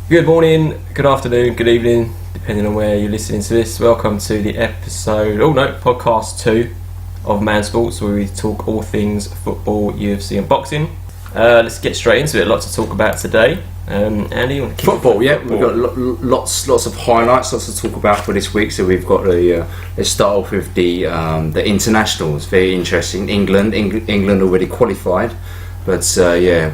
Good morning, good afternoon, good evening, depending on where you're listening to this. Welcome to the podcast 2 of M.A.N Sports, where we talk all things football, UFC and boxing. Let's get straight into it. A lot to talk about today. Andy, you want to football? Yeah, we've got lots of highlights, lots to talk about for this week. So we've got let's start off with the internationals. Very interesting. England already qualified, but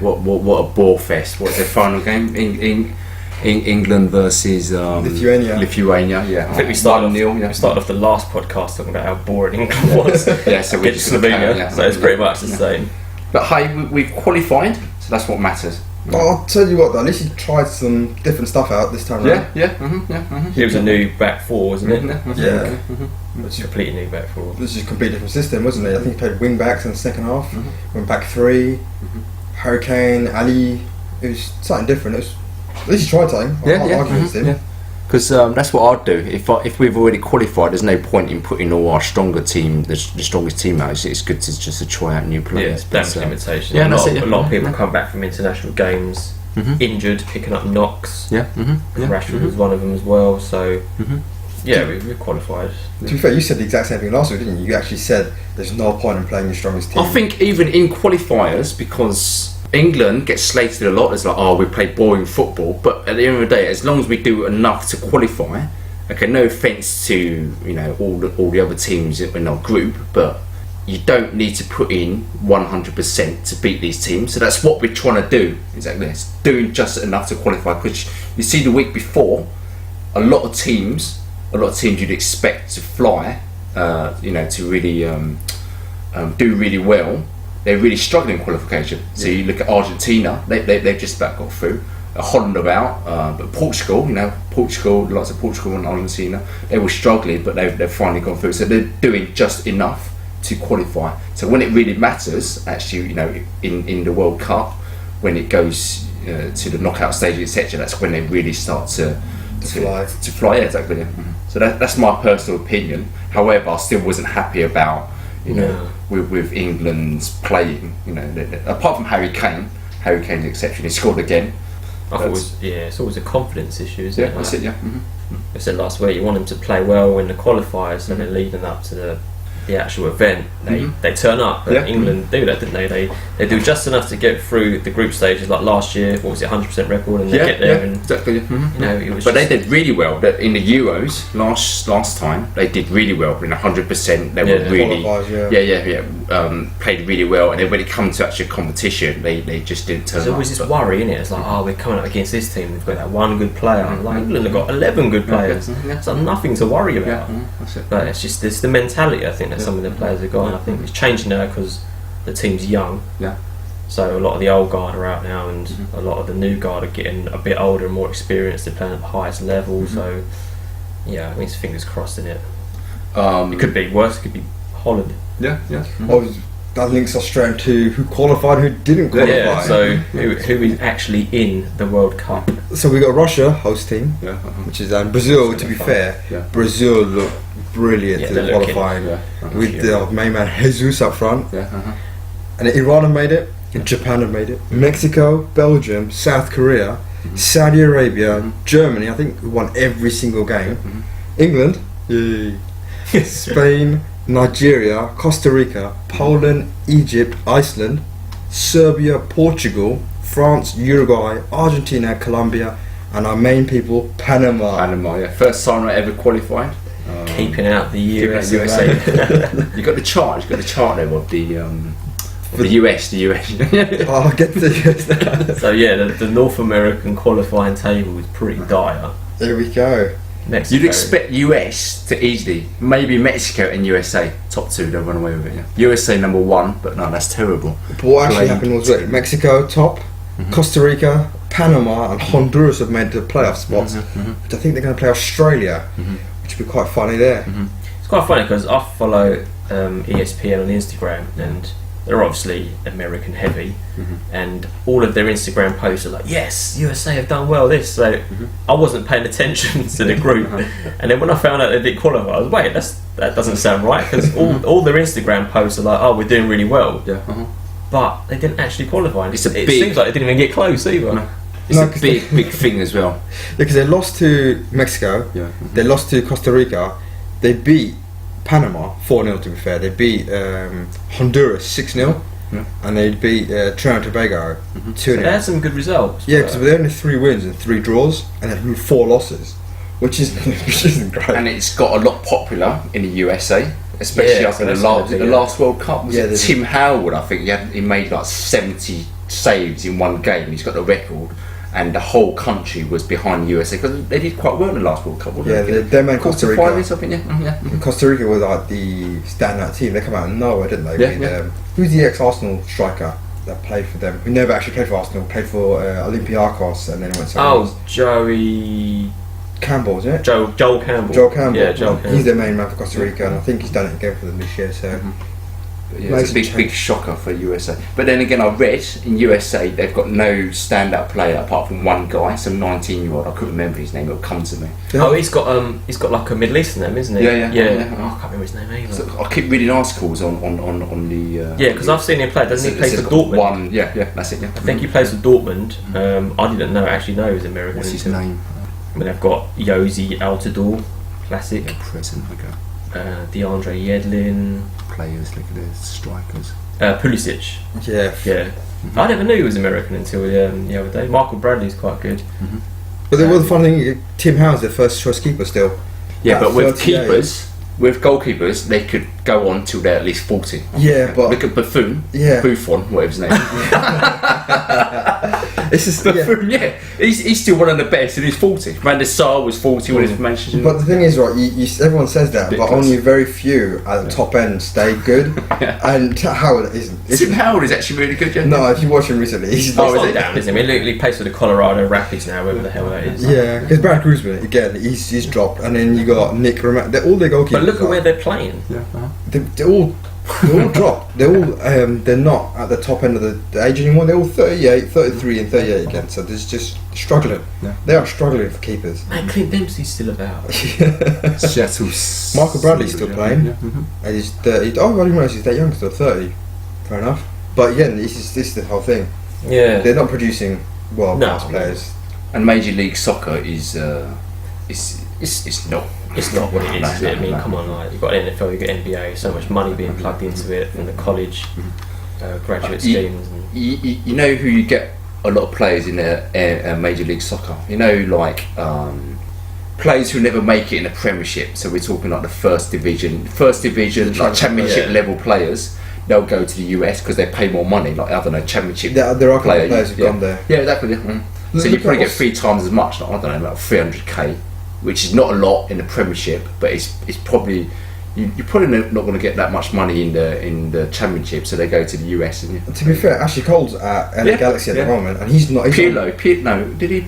what a ball fest. What's their final game? England versus Lithuania. Yeah, I think we started off the last podcast talking about how boring England was. Yeah, so we just Slovenia. So it's pretty much the same. But hey, we've qualified, so that's what matters. I'll tell you what though, at least you tried some different stuff out this time around. It was a new back four, wasn't it? Yeah. It's a completely new back four. This is a completely different system, wasn't it? I think he played wing backs in the second half, went back three, Hurricane, Ali. It was something different. At least you tried something. I'll argue against him. Because that's what I'd do. If we've already qualified, there's no point in putting all our stronger team, the strongest team out. It's good to try out new players. Yeah, that's limitation. Yeah, a lot of people come back from international games injured, picking up knocks. Rashford was one of them as well. So we qualified. To be fair, you said the exact same thing last week, didn't you? You actually said there's no point in playing your strongest team. I think even in qualifiers, because England gets slated a lot as we play boring football, but at the end of the day, as long as we do enough to qualify, okay, no offence to all the other teams in our group, but you don't need to put in 100% to beat these teams. So that's what we're trying to do. Exactly, it's doing just enough to qualify. Because you see, the week before, a lot of teams you'd expect to fly, to really do really well. They're really struggling in qualification. So you look at Argentina, they've just about got through. Holland about, but Portugal, lots of Portugal and Argentina, they were struggling, but they've finally gone through. So they're doing just enough to qualify. So when it really matters, actually, in the World Cup, when it goes to the knockout stage, etc., that's when they really start to fly. Yeah, exactly. Yeah. So that's my personal opinion. However, I still wasn't happy about with England's playing, apart from Harry Kane's exception, he scored again. I thought it's always a confidence issue, isn't it? Yeah, that's it. Yeah. I said last week, you want them to play well in the qualifiers, and then leading up to the actual event, they turn up. But England do that, didn't they? They do just enough to get through the group stages. Like last year, what was it, 100% record, and they get there. And, exactly. It was. But they did really well. In the Euros last time, they did really well. In 100%, they were really played really well. And then when it comes to actual competition, they just didn't turn up. There's always this worry, isn't it? It's like, we're coming up against this team. We've got that one good player. Like England have got 11 good players. So nothing to worry about. But it's the mentality, I think, that some of the players have got, and I think it's changing now because the team's young. Yeah. So a lot of the old guard are out now, and a lot of the new guard are getting a bit older and more experienced. They're playing at the highest level. So I think it's fingers crossed in it. It could be worse. It could be Holland. Yeah. That links us straight into who qualified and who didn't qualify. Yeah, so who is actually in the World Cup? So we got Russia, host team, which is Brazil. To be fair, Brazil looked brilliant in qualifying with the main man Jesus up front. And Iran have made it, Japan have made it, Mexico, Belgium, South Korea, Saudi Arabia, Germany, I think, who won every single game. England, Spain, Nigeria, Costa Rica, Poland, Egypt, Iceland, Serbia, Portugal, France, Uruguay, Argentina, Colombia, and our main people, Panama. First time I ever qualified. Keeping out the USA. You got the chart there of the US. I'll get to the US. So the North American qualifying table is pretty dire. There we go. Mexico. You'd expect US to easily, maybe Mexico and USA, top two, they'll run away with it. USA number one, but no, that's terrible. But what actually happened was Mexico top, Costa Rica, Panama and Honduras have made the playoff spots, which I think they're going to play Australia, which would be quite funny there. It's quite funny because I follow ESPN on Instagram, and they're obviously American heavy, and all of their Instagram posts are like, yes, USA have done well this, so I wasn't paying attention to the group, and then when I found out they didn't qualify, I was wait, that doesn't sound right, because all their Instagram posts are like, oh, we're doing really well, but they didn't actually qualify. It seems like they didn't even get close either. It's a big thing as well. Because they lost to Mexico, they lost to Costa Rica, they beat Panama 4-0 to be fair, they beat Honduras 6-0, and they beat Trinidad and Tobago 2-0. So they had some good results. Yeah, because they only 3 wins and 3 draws, and then 4 losses, which isn't great. And it's got a lot popular in the USA. Especially after the last World Cup, was it Tim Howard? I think he made like 70 saves in one game. He's got the record, and the whole country was behind the USA because they did quite well in the last World Cup. They made Costa Rica. Mm-hmm. Costa Rica was like the standout team. They come out of nowhere, didn't they? Who's the ex-Arsenal striker that played for them? Who never actually played for Arsenal? Played for Olympiacos and then went somewhere else. Joey Campbell, isn't it? Joel Campbell. Joel Campbell. Yeah, Joel Campbell. He's their main man for Costa Rica, and I think he's done it again for them this year. So it's a big shocker for USA. But then again, I read in USA they've got no standout player apart from one guy, some 19-year-old. I couldn't remember his name. It'll come to me. Yeah. Oh, he's got like a Middle Eastern name, isn't he? Yeah. Oh, I can't remember his name either. So I keep reading articles on the. Because I've seen him play. Doesn't he play for Dortmund? That's it. Yeah. I think he plays for Dortmund. I didn't actually know he was American. What's his name? But they've got Jozy Altidore, classic. Present, DeAndre Yedlin. Players, look at this, strikers. Pulisic. Yeah. Mm-hmm. I never knew he was American until the other day. Michael Bradley's quite good. Mm-hmm. But there was the funny thing, Tim Howard's their first choice keeper still. Yeah, but with goalkeepers, they could go on till they're at least 40. Yeah, but look at Buffon, whatever his name is. It's just Buffon, he's still one of the best, and he's 40. Van der Sar was 40 when he was Manchester. But the thing is, right, everyone says that, but only very few at the top end stay good, and Howard isn't. Tim Howard is actually really good, yeah? No, if you watch him recently, he's down, isn't he? He plays for the Colorado Rapids now, whatever the hell that is. Yeah, because Brad Guzman, again, he's dropped, and then you got Nick Roman. They're all their goalkeepers. But look at where they're playing. Yeah. They're all dropped. They're all they're not at the top end of the age anymore. They're all 38, 33 and 38 again. So there's just struggling. Yeah. They are struggling for keepers. And Clint Dempsey's still about. Michael Bradley's still playing. Yeah. And he's 30. Oh, I didn't realise he's that young, still 30. Fair enough. But again, this is the whole thing. Yeah. They're not producing world-class players. And Major League Soccer is it's not. It's not what it is, is it? I mean, come on, like, you've got NFL, you've got NBA, so much money being plugged into it from the college, graduate schemes. You know who you get a lot of players in a Major League Soccer? You know, like players who never make it in the Premiership. So we're talking like the first division, like Championship level players. They'll go to the US because they pay more money. Like, I don't know, Championship. There are players who've gone there. Yeah, exactly. So you probably get 3 times as much. Like, I don't know, about 300k. Which is not a lot in the Premiership, but it's probably you're probably not going to get that much money in the Championship, so they go to the US. To be fair, Ashley Cole's at LA Galaxy at the moment, and he's not. Pirlo, did he?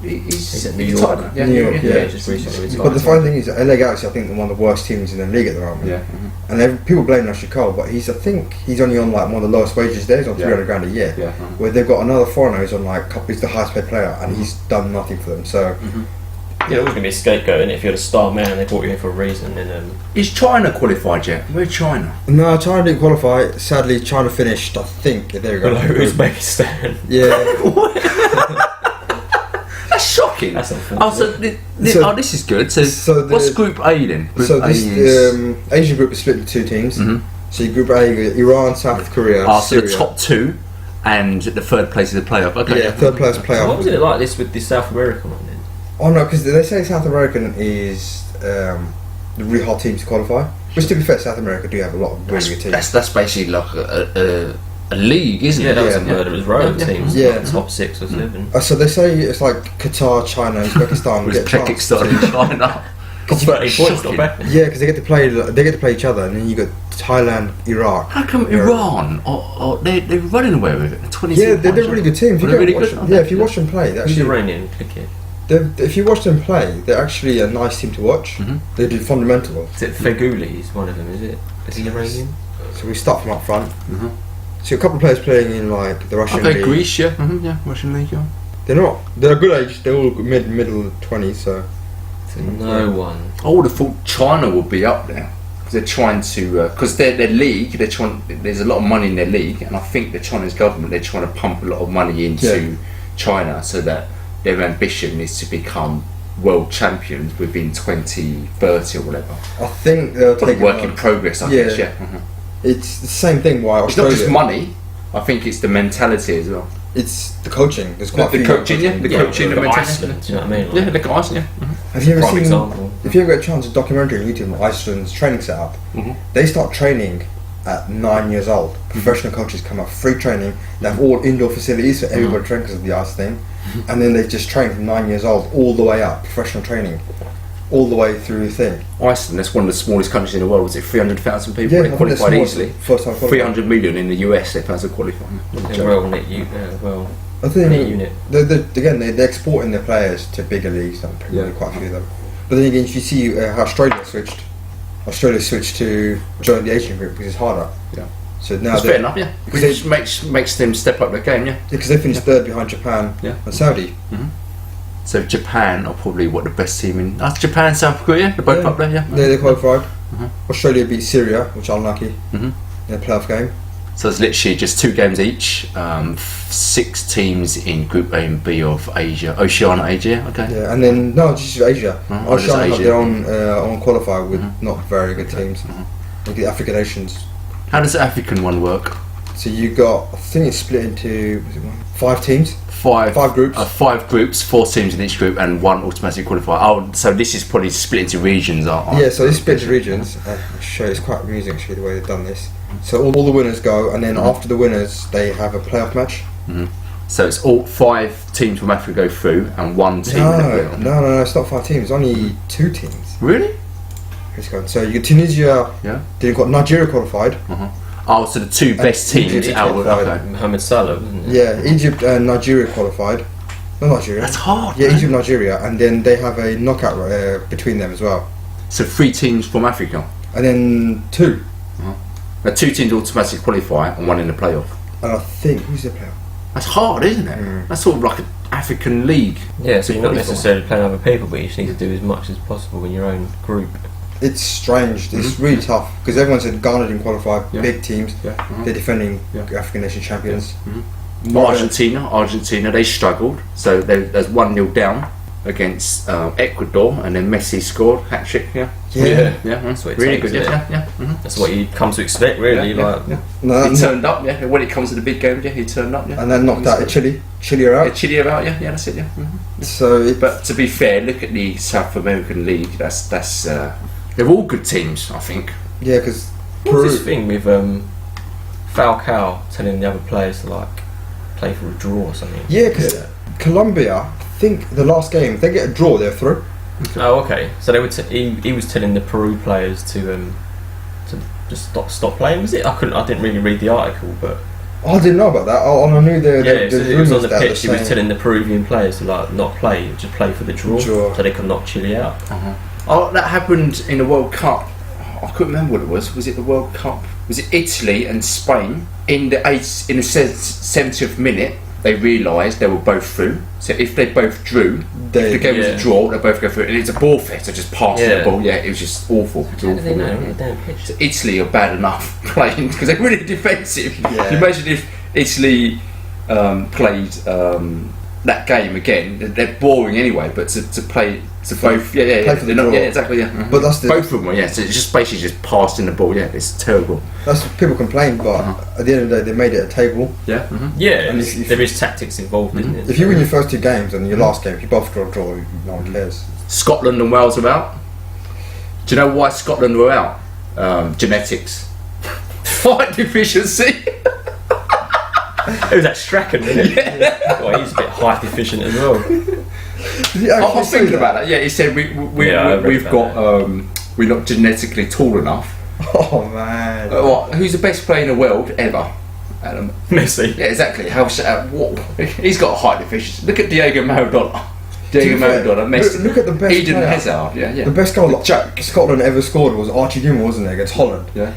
He's at New York. New York. Just recently retired. But the funny thing is, LA Galaxy, I think, are one of the worst teams in the league at the moment. Yeah. And people blame Ashley Cole, but I think he's only on like one of the lowest wages there. He's on $300,000 a year. Yeah. Where they've got another foreigner who's on he's the highest paid player, and he's done nothing for them. So. Yeah, always going to be a scapegoat, and if you're the star man, they brought you in for a reason. And is China qualified yet? Where's China? No, China didn't qualify. Sadly, China finished, I think. There we go. Below Uzbekistan. Yeah. That's shocking. That's unfortunate. This is good. So what's Group A then? Asian group is split into 2 teams. Mm-hmm. So Group A, you got Iran, South Korea, Syria. So the top 2, and the third place is the playoff. Okay. Yeah, third place playoff. So what was it like this with the South American one then? Oh no, because they say South American is the really hard team to qualify. Which, to be fair, South America do have a lot of really good teams. That's basically like a league, isn't it? Yeah, that was a murderer's row teams. Yeah, top 6 or 7. So they say it's like Qatar, China, Uzbekistan. Uzbekistan and China. 30 points, not bad. Yeah, because they get to play each other, and then you got Thailand, Iraq. How come Iran? They're running away with it. Yeah, they're a really good team. If you watch them play, they're actually Iranian cricket. If you watch them play, they're actually a nice team to watch. Mm-hmm. They do fundamental. Is it Feghouli? He's one of them, is it? Is he Iranian? So we start from up front. Mm-hmm. So a couple of players playing in the Russian league. Greece, yeah. Mm-hmm, yeah, Russian league, yeah. They're a good age. They're all middle 20s, so no one. I would have thought China would be up there. They're trying to, because their league, there's a lot of money in their league, and I think the Chinese government, they're trying to pump a lot of money into China, so that their ambition is to become world champions within 2030 or whatever. I think they'll take work in progress. I guess. Yeah. Mm-hmm. It's the same thing. Why Australia? It's not just money. I think it's the mentality as well. It's the coaching. There's quite the coaching, the coaching, the mentality. Iceland, do you know what I mean? Yeah, look at Iceland. Yeah. Mm-hmm. Have you ever seen? Example. If you ever get a chance, a documentary on YouTube on Iceland's training setup. Mm-hmm. They start training at 9 years old. Professional coaches come up, free training. They have all indoor facilities for everybody train because of the ice thing, and then they just train from 9 years old all the way up, professional training, all the way through the thing. Iceland, that's one of the smallest countries in the world. Was it 300,000 people? Yeah, they qualified easily. First time 300 million in the US. They found to qualify. I think unit. They're exporting their players to bigger leagues. Quite a few of them. But then again, if you see how Australia switched to join the Asian group because it's harder. Yeah. So now that's fair enough. Yeah. Which makes them step up their game. Yeah. Because they finished third behind Japan and Saudi. Mm-hmm. So Japan are probably the best team in. That's Japan, South Korea. They're both up there. Yeah. They qualified. Mm-hmm. Australia beat Syria, which are unlucky in a playoff game. So it's literally just 2 games each. 6 teams in Group A and B of Asia, Oceania, Asia. Okay. Yeah, and then just Asia. Oceania have their own qualifier with not very good teams. Like the African nations. How does the African one work? So you got, I think it's split into 5 teams. 5 groups. 5 groups, 4 teams in each group, and 1 automatic qualifier. Oh, so this is probably split into regions, Yeah, so it's split into regions. I'll show you, it's quite amusing actually the way they've done this. So all the winners go, and then after the winners, they have a playoff match. Mm-hmm. So it's all 5 teams from Africa go through, and 1 team. No, it's not 5 teams. It's only 2 teams. Really? So you got Tunisia. Yeah. Then you've got Nigeria qualified. Oh, so the 2 best teams out of Mohamed Salah, wasn't it? Yeah, Egypt and Nigeria qualified. Not Nigeria. That's hard. Yeah, man. Egypt, Nigeria, and then they have a knockout between them as well. So 3 teams from Africa, and then 2. Now 2 teams automatically qualify and 1 in the playoff. And I think who's the playoff? That's hard, isn't it? That's sort of like an African league. Yeah, so you're not necessarily playing other people, but you just need to do as much as possible in your own group. It's strange. It's really tough because everyone's in Ghana didn't qualify. Big teams. They're defending African nation champions. Argentina, they struggled. So there's 1-0 down against Ecuador, and then Messi scored hat-trick. Yeah. That's what it really takes, good. That's what you come to expect, really. He turned up. Yeah, when it comes to the big games, he turned up. Yeah, and then knocked out Chile. Chile are out. Chile are out. Yeah, that's it. Yeah. So, but to be fair, look at the South American League. That's they're all good teams, I think. Yeah, because what's this thing with Falcao telling the other players to play for a draw or something? Yeah, because Colombia, I think the last game, if they get a draw, they're through. Oh, okay. So they would. He was telling the Peru players to just stop playing. Was it? I didn't really read the article, but I didn't know about that. I knew it was on the pitch. He was telling the Peruvian players to not play, just play for the draw, so they could knock Chile out. Oh, that happened in the World Cup. I couldn't remember what it was. Was it the World Cup? Was it Italy and Spain? In the 70th minute, they realised they were both through. So if they both drew, if the game was a draw, they both go through. And it's a ball fest. They just passed the ball. Yeah, it was just awful. It was awful. They know? So Italy are bad enough playing because they're really defensive. Yeah. Can you imagine if Italy played that game again? They're boring anyway, but to play. So both, they're not, exactly, But that's both of them, so it's just basically just passing the ball. Yeah, it's terrible. That's what people complain, but at the end of the day, they made it a table. Yeah, and there is tactics involved, isn't it? If you win your first 2 games and your last game, if you both draw, no one cares. Scotland and Wales are out. Do you know why Scotland were out? Genetics, fight deficiency. It was that Strachan, wasn't it? Yeah. Well, he's a bit height deficient as well. I was thinking about that. Yeah, he said we're not genetically tall enough. Oh man! Who's the best player in the world ever? Messi. Yeah, exactly. He's got a height deficiency. Look at Diego Maradona. Messi. Look at the best Eden Hazard. Yeah. The best goal Scotland ever scored was Archie Gilmore, wasn't it, against Holland? Yeah.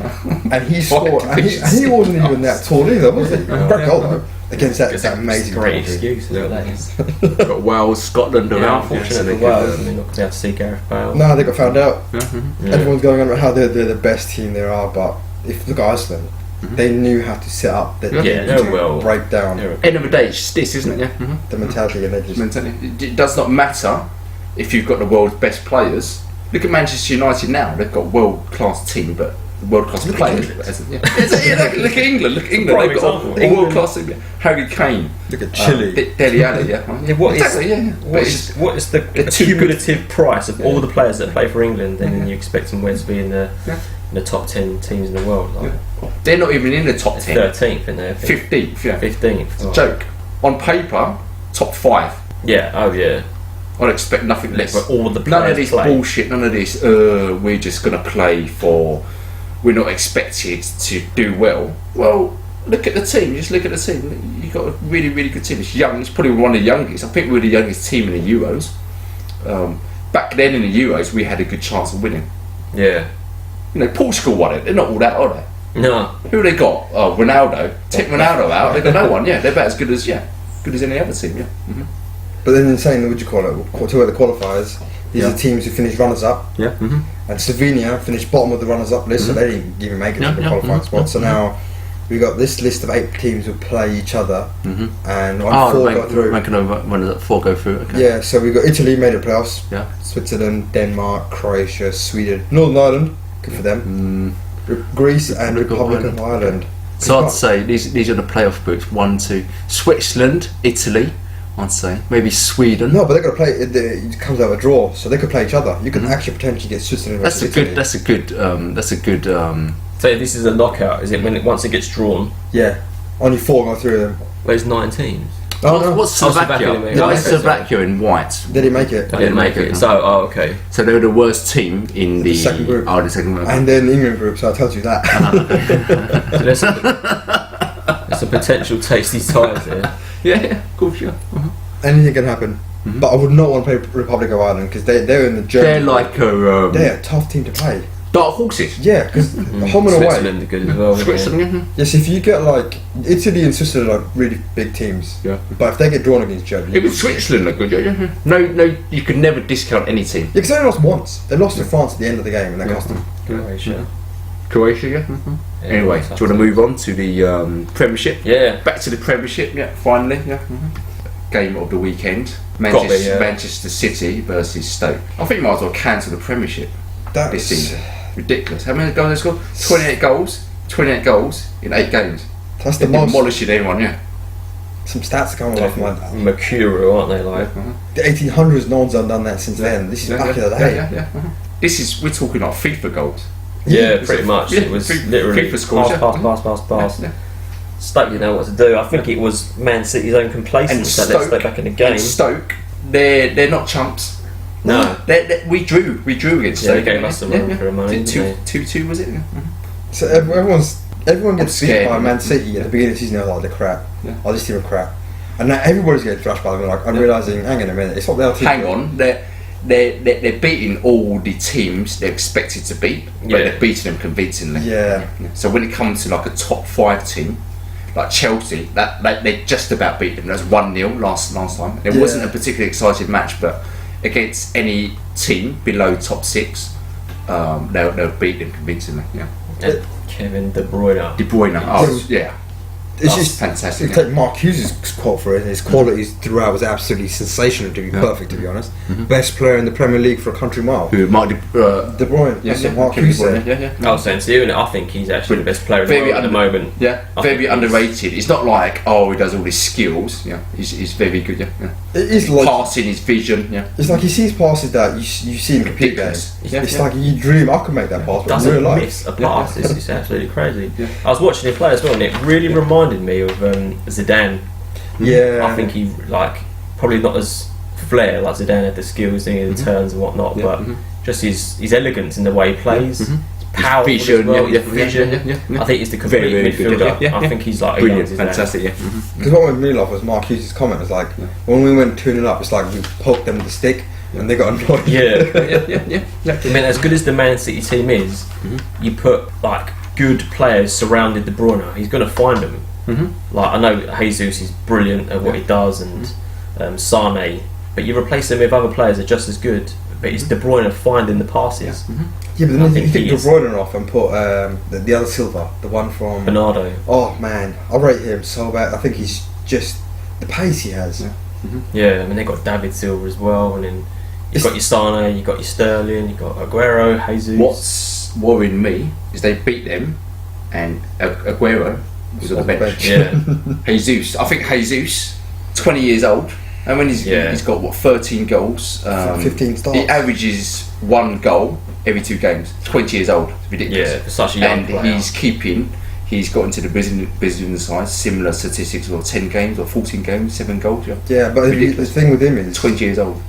And he scored, and he wasn't even that tall either, was he? Great goal though. Against that amazing great excuse. That is. Got Wales, Scotland are out. Unfortunately, Wales. They're not going to be able to see Gareth Bale. No, they got found out. Everyone's going on about how they're the best team there are, but if look at Iceland, They knew how to set up. Break down. End of the day, it's just this, isn't it? Yeah. The mentality, and they just it does not matter if you've got the world's best players. Look at Manchester United now; they've got a world-class team, but world-class players. Look at England. Look at England. They've got a world-class team. Harry Kane. Look at Chile. Dele Alli. What is the cumulative price of all the players that play for England? Then you expect them to be in the top 10 teams in the world. They're not even in the top 10. 13th in there. 15th. Yeah. 15th. It's a joke. On paper, top 5. Yeah. Oh yeah. I'd expect nothing less. But all the players none of this bullshit. None of this. We're just gonna play for. We're not expected to do well. Well, look at the team. Just look at the team. You've got a really, really good team. It's young. It's probably one of the youngest. I think we were the youngest team in the Euros. Back then in the Euros, we had a good chance of winning. Yeah. You know, Portugal won it. They're not all that, are they? No. Who they got? Oh, Ronaldo. Take Ronaldo out. They got no one. Yeah, they're about as good as any other team. Yeah. Mm-hmm. But then in saying, what do you call it? To the qualifiers. These are teams who finished runners-up. Yeah. Mm-hmm. And Slovenia finished bottom of the runners-up list, so they didn't even make it to the qualifying spot. So now we got this list of 8 teams who play each other, and 4 got through. 4 go through. Okay. Yeah, so we got Italy made the playoffs. Yeah. Switzerland, Denmark, Croatia, Sweden, Northern Ireland. Good for them. Greece and Republic of Ireland. So I'd say these are the playoff groups. 1, 2, Switzerland, Italy. I'd say maybe Sweden. No, but they're going to play. It comes out of a draw, so they could play each other. You could actually potentially get Switzerland. That's a good. So this is a knockout, is it? Once it gets drawn. Yeah, only 4 go through them. There's 9 teams. Oh no! What's Slovakia? Why is Slovakia in white? They didn't make it. They didn't make it. So okay. So they were the worst team in the second group. Oh, the second group. And then the England group. So I told you that. So there's a potential tasty ties here. Yeah, cool, sure. Anything can happen. But I would not want to play Republic of Ireland because they're in the German. They're like they're a tough team to play. Dark horses. Yeah, because home and away. Switzerland are good as well. Switzerland. Yes, if you get like Italy and Switzerland are really big teams. Yeah. But if they get drawn against Germany, even Switzerland are good. Yeah. No, you could never discount any team. Yeah, because they only lost once. They lost to France at the end of the game, and that cost them. Croatia. Yeah. Anyway, do you want to move on to the Premiership? Yeah. Back to the Premiership. Yeah. Finally. Yeah. Game of the weekend. Manchester City versus Stoke. I think you might as well cancel the Premiership this season. Ridiculous. How many goals they scored? 28 goals in 8 games. That's the most. Demolishing anyone, yeah. Some stats are coming off my Mercurial, aren't they? Like the 1800s, no one's done that since then. This is back in the day. We're talking like FIFA goals. Yeah, pretty much. It was literally FIFA scores, pass. Stoke didn't know what to do. I think it was Man City's own complacence that let's stay back in the game. And Stoke, they're not chumps. No, we drew against Stoke. They gave us some run for money. 2-2 was it? So everyone gets beat by Man City at the beginning of the season. They're like, they're crap. Oh, this team are crap. And now everybody's getting thrashed by them. Like I'm realising, hang on a minute, it's not their team. Hang on, they're beating all the teams they're expected to beat, but they're beating them convincingly. Yeah. So when it comes to like a top 5 team, like Chelsea, they just about beat them. That was 1-0 last time. It wasn't a particularly exciting match, but against any team below top 6, they'll beat them convincingly. Yeah. And Kevin De Bruyne. Oh, yeah. It's just fantastic. Take Mark Hughes' quote for it. His qualities throughout was absolutely sensational. To be perfect, to be honest, best player in the Premier League for a country mile. Who might De Bruyne? That's what Mark Hughes said. I was saying to you, and I think he's actually the best player in the world at the moment. Yeah, very underrated. It's not like he does all his skills. Yeah, he's very good. Yeah. It's like passing, his vision. Yeah, it's like he sees passes that you see in computer games. It's like you dream I could make that pass, but in real life, miss a pass. It's absolutely crazy. I was watching him play as well, and it really reminded me of Zidane. Yeah, I think he probably not as flair like Zidane had the skills, the turns and whatnot, but just his elegance in the way he plays, his power, vision. I think he's the complete midfielder. I think he's like brilliant, fantastic. Because what made me laugh was Mark Hughes' comment was like, when we went 2-0 up, it's like we poked them with the stick. And they got annoyed. Yeah. I mean, as good as the Man City team is, you put like good players surrounded De Bruyne, he's going to find them. Like I know Jesus is brilliant at what he does, and Sane, but you replace them with other players that are just as good. but it's De Bruyne finding the passes. Yeah, but then you take De Bruyne off and put the other Silva, the one from Bernardo. Oh man, I rate him so bad. I think he's just the pace he has. Yeah, I mean they got David Silva as well, and then you've got your Sane, you've got your Sterling, you've got Aguero, Jesus. What's worrying me is they beat them, and Aguero was on the bench. Yeah, Jesus, I think Jesus, 20 years old, and when he's got what 13 goals, 15 starts. He averages 1 goal every 2 games. 20 years old, it's ridiculous. Yeah, for such a young player. He's got into the Brazilian side, similar statistics, or 10 games or 14 games, 7 goals. Yeah, but the thing with him is 20 years old.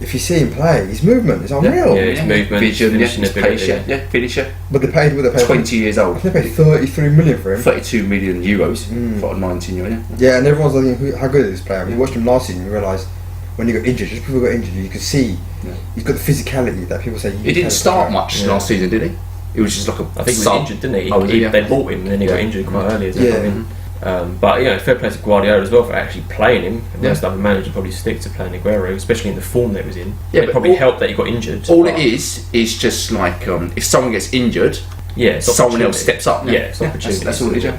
If you see him play, his movement is unreal. Yeah, his movement, vision, his finisher, finisher. But they paid 20 years old. They paid 33 million for him. 32 million euros for a 19-year-old. Yeah, and everyone's like, how good is this player? We watched him last season. You realise when he got injured, just before he got injured, you could see he's got the physicality that people say. He didn't start much last season, did he? It was just like I think he was injured, didn't he? They bought him and then he got injured quite early. But fair play to Guardiola as well for actually playing him. Most other managers probably stick to playing Aguero, especially in the form that he was in. Yeah, it probably helped that he got injured. All it is just like if someone gets injured, someone else steps up. It's opportunity. That's all it is.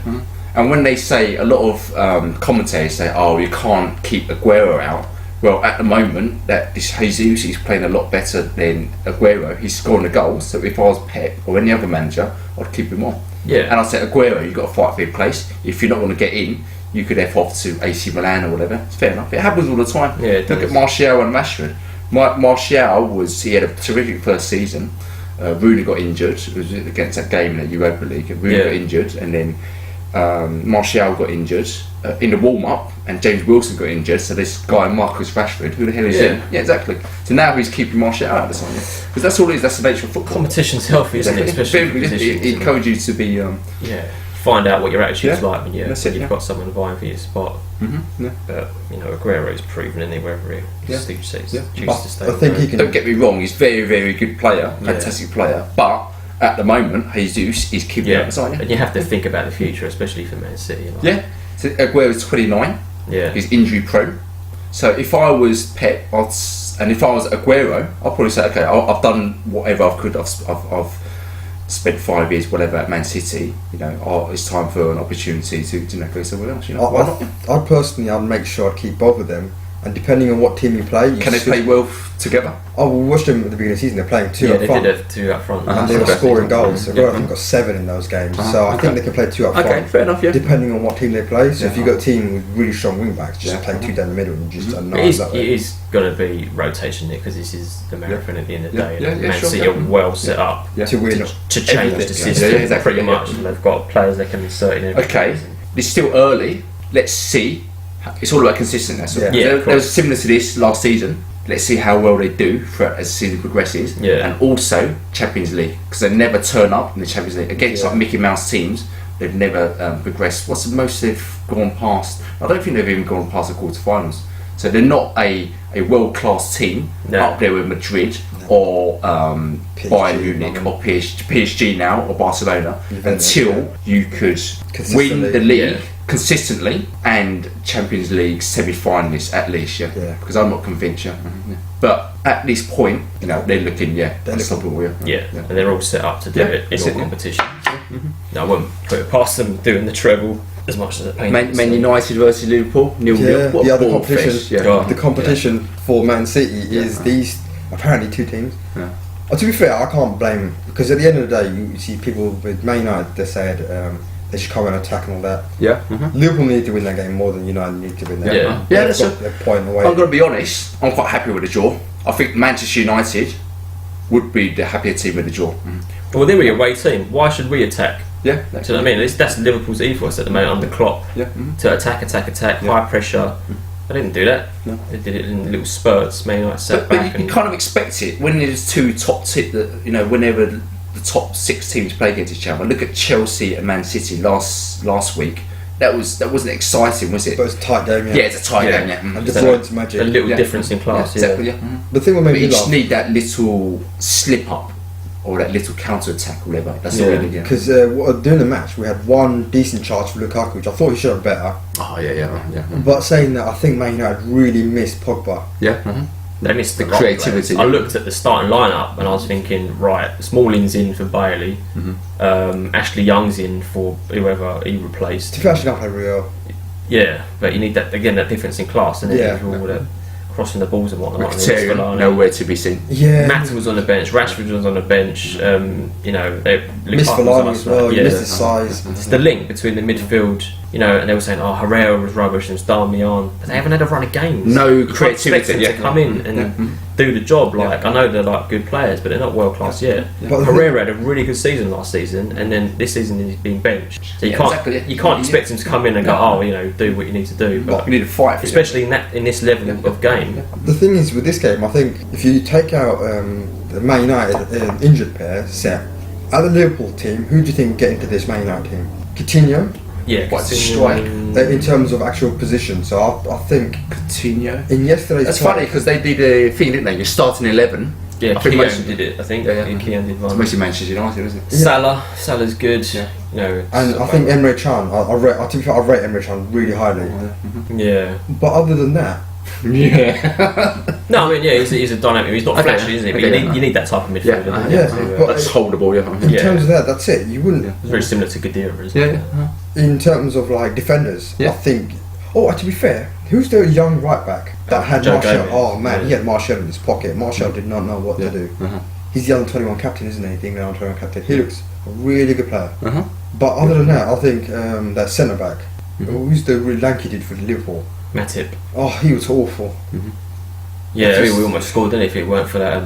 And when they say, a lot of commentators say, "Oh, you can't keep Aguero out." Well, at the moment, that this Jesus is playing a lot better than Aguero. He's scoring the goals. So if I was Pep or any other manager, I'd keep him on. Yeah. And I said, Aguero, you've got to fight for your place. If you're not going to get in, you could F off to AC Milan or whatever. It's fair enough. It happens all the time. Yeah, Look at Martial and Rashford. Martial he had a terrific first season. Rooney got injured. It was against that game in the Europa League. Rooney got injured, and then Martial got injured in the warm-up, and James Wilson got injured. So this guy Marcus Rashford, who the hell is he? Yeah, exactly. So now he's keeping Martial out of the side, because that's all it is. That's the nature of football. Competition's healthy, isn't it? Especially it encourages you to be find out what your attitude's like when you've got someone vying for your spot. But Aguero's proven anywhere he chooses to stay. I think he can. Don't get me wrong, he's very, very good player, fantastic player, but at the moment, Jesus is keeping out the side. And you have to think about the future, especially for Man City. So Aguero's 29. He's injury prone. So if I was Pep, and if I was Aguero, I'd probably say, okay, I've done whatever I could. I've spent 5 years, whatever, at Man City. It's time for an opportunity to go somewhere else. I personally, I'd make sure I keep both of them. And depending on what team you play, can they play well together? I watched them at the beginning of the season. They're playing 2 up front. They did have 2 up front. And they were scoring goals. So I think got 7 in those games. So I think they can play 2 up front. Okay, fair enough. Yeah. Depending on what team they play. So if you've got a team with really strong wing backs, just play 2 down the middle and just it is going to be rotation, because this is the marathon at the end of the day. Man City are well set up to win, to change the system pretty much. They've got players they can insert in every season. It's still early. Let's see. It's all about consistency. There was similar to this last season. Let's see how well they do as the season progresses, and also Champions League, because they never turn up in the Champions League against like Mickey Mouse teams. They've never progressed. What's the most they've gone past? I don't think they've even gone past the quarterfinals. So they're not a world-class team up there with Madrid or Bayern Munich or PSG now or Barcelona until you could win the league consistently and Champions League semi-finalists at least, because I'm not convinced, but at this point, they're looking, unstoppable, and they're all set up to do it in all competitions. I wouldn't put it past them doing the treble as much as it pains. Man United versus Liverpool, 0-0. The other competition, the competition for Man City is these apparently 2 teams. To be fair, I can't blame them, because at the end of the day, you see people with Man United, they said they should come and attack and all that. Liverpool need to win that game more than United need to win that game. That's a point away. I'm going to be honest, I'm quite happy with the draw. I think Manchester United would be the happier team with the draw. Well, they're the away team. Why should we attack? Do you know what I mean? That's Liverpool's ethos at the moment under Klopp. To attack, high pressure. They didn't do that. They did it in little spurts. Man United sat back. But you kind of expect it when there's 2 top whenever the top 6 teams play against each other. Look at Chelsea and Man City last week. That wasn't exciting, was it? But it was a tight game. It's a tight game. And De Bruyne's magic. A little difference in class. Exactly. The thing with me, you just need that little slip up or that little counter attack, or whatever. That's all really. Because during the match, we had one decent charge for Lukaku, which I thought he should have better. Oh yeah. But saying that, I think Man United really missed Pogba. They missed the creativity. I looked at the starting lineup and I was thinking, right, Smalling's in for Bailey, Ashley Young's in for whoever he replaced. To actually not play real. Yeah, but you need that difference in class, and crossing the balls and whatnot. Mkhitaryan, nowhere to be seen. Yeah, Matt was on the bench, Rashford was on the bench. Missed Fellaini as well. You missed his size. It's the link between the midfield, and they were saying, Herrera was rubbish and M.A.N, but they haven't had a run of games. No creativity to come in and do the job. I know they're good players, but they're not world class yet. But Herrera had a really good season last season, and then this season he's been benched. So you can't expect him to come in and go, do what you need to do. But you need to fight, especially in this level of game. The thing is with this game, I think if you take out the Man United injured pair set, out of the Liverpool team, who do you think get into this Man United team? Coutinho? Yeah, what's his strike? In terms of actual position, so I think Coutinho. In yesterday's that's funny because they did a thing, didn't they? You're starting 11. Yeah, Keane did it. I think. Keane did one. It's mostly Manchester United, isn't it? Salah's good. Yeah. And I think Emre Can. I rate Emre Can really highly. Yeah. But other than that. Yeah. No, I mean, he's a dynamic. He's not flashy, isn't he? But you need that type of midfielder. But that's holdable. In terms of that, that's it. You wouldn't. It's very similar to Gadira, isn't it? Yeah. In terms of defenders, I think. Oh, to be fair, who's the young right back that had Martial? Oh man, he had Martial in his pocket. Martial did not know what to do. He's the under 21 captain, isn't he? The England under 21 captain. He looks a really good player. But other than that, I think that centre back, who's the really lanky dude for Liverpool? Matip. Oh, he was awful. Yeah, we almost scored, didn't it, if it weren't for that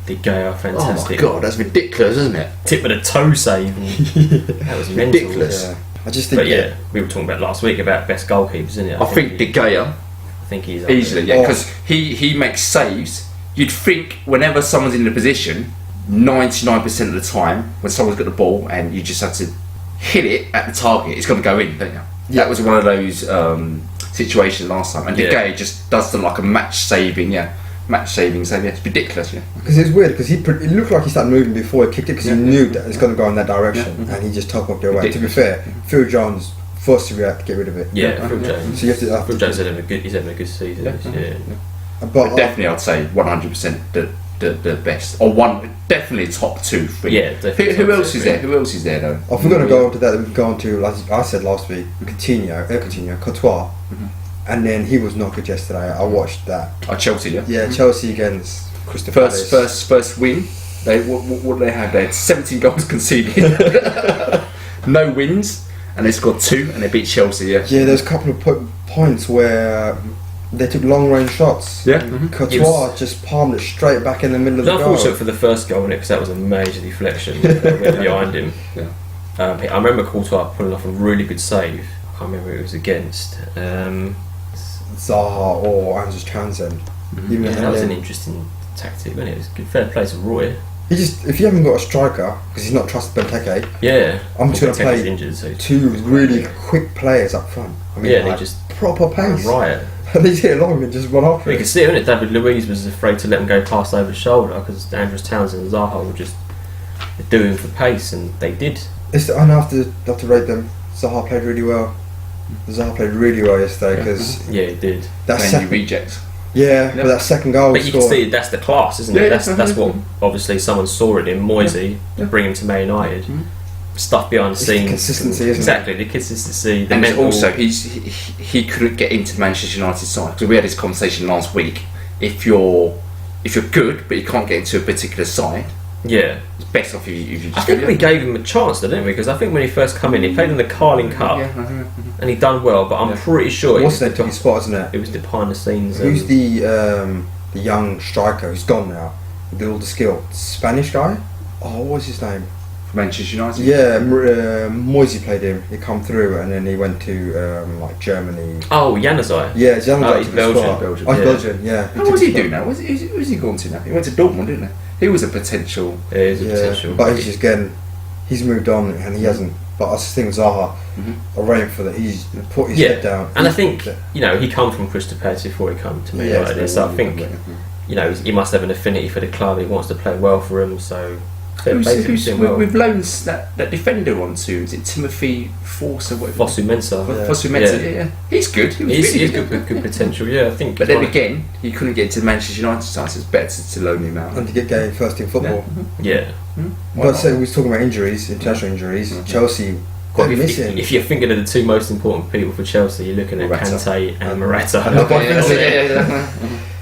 De Gea, fantastic. Oh my god, that's ridiculous, isn't it? Tip with a toe save. That was ridiculous. Mental. I just think. But we were talking about last week about best goalkeepers, isn't it? I think De Gea. I think he's easily, because he makes saves. You'd think whenever someone's in the position, 99% of the time, when someone's got the ball and you just have to hit it at the target, it's going to go in, don't you? Yeah. That was one of those situations last time, and De Gea just does them like a match-saving save. It's ridiculous, Because it's weird, because it looked like he started moving before he kicked it, because he knew that it's going to go in that direction, and he just took off the away. To be fair, Phil Jones forced to react to get rid of it. Yeah, Phil Jones. So you have to. Phil Jones having a good season this year. But definitely, I'd say 100% the best, or definitely top 2, 3. Yeah, definitely. Who else is there? Who else is there though? If we're going to go on to that, we go on to, like I said last week, Coutinho, Courtois, and then he was not good yesterday. I watched that. Chelsea, yeah, Chelsea against Crystal Palace. First win. What did they have? They had 17 goals conceded, no wins, and they scored 2, and they beat Chelsea. Yeah, there's a couple of points where they took long range shots. Yeah, Courtois just palmed it straight back in the middle of the goal. Unfortunate for the first goal, because that was a major deflection behind him. Yeah. I remember Courtois pulling off a really good save. I can't remember who it was against. Zaha or Andrews Townsend. That was an interesting tactic, wasn't it? It was good, fair play to Roy. If you haven't got a striker, because he's not trusted Benteke. Yeah. I'm just going to play injured, two really quick players up front. I mean, they just proper pace. Riot. And they hit along and just run after it. You can see it, wasn't it? David Luiz was afraid to let him go past over his shoulder because Andrews Townsend and Zaha were just doing for pace, and they did. I have to rate them. Zaha played really well. Zaha played really well yesterday because he did. That reject. Yeah, but that second goal. But you can see that's the class, isn't it? That's what obviously someone saw in him, Moisey, to bring him to Man United. Stuff behind the scenes, consistency, isn't exactly it? The consistency. And also, he couldn't get into Manchester United's side because we had this conversation last week. If you're good but you can't get into a particular side, it's best off if you just. I think we gave him a chance, didn't we? Because I think when he first came in, he played in the Carling Cup, and he done well. But I'm pretty sure what's that took his spot, isn't it? It was the behind the scenes. Who's the young striker who's gone now with all the skill? Spanish guy. Oh, what was his name? Manchester United. Yeah, Moisey played him. He come through and then he went to Germany. Oh, Januzaj. Yeah, Januzaj. He's Belgian. Belgian. Yeah. What was he doing now? Where's he gone to now? He went to Dortmund, didn't he? He was a potential. Yeah, he's a potential. But he's moved on and he hasn't. But I think Zaha, I rate him for that. He's put his head down. And I think he come from Crystal Palace before he come to Me. So I think he must have an affinity for the club. He wants to play well for him. So We've loaned that defender onto. Is it Timothy Force or whatever? Fosu-Mensah. Yeah. He's good. He's good potential. Yeah, I think. But then again, he couldn't get to Manchester United side, so it's better to loan him out and to get going first team football. Yeah. But say we was talking about injuries, international injuries. Chelsea. If you're thinking of the two most important people for Chelsea, you're looking at Kante and Morata.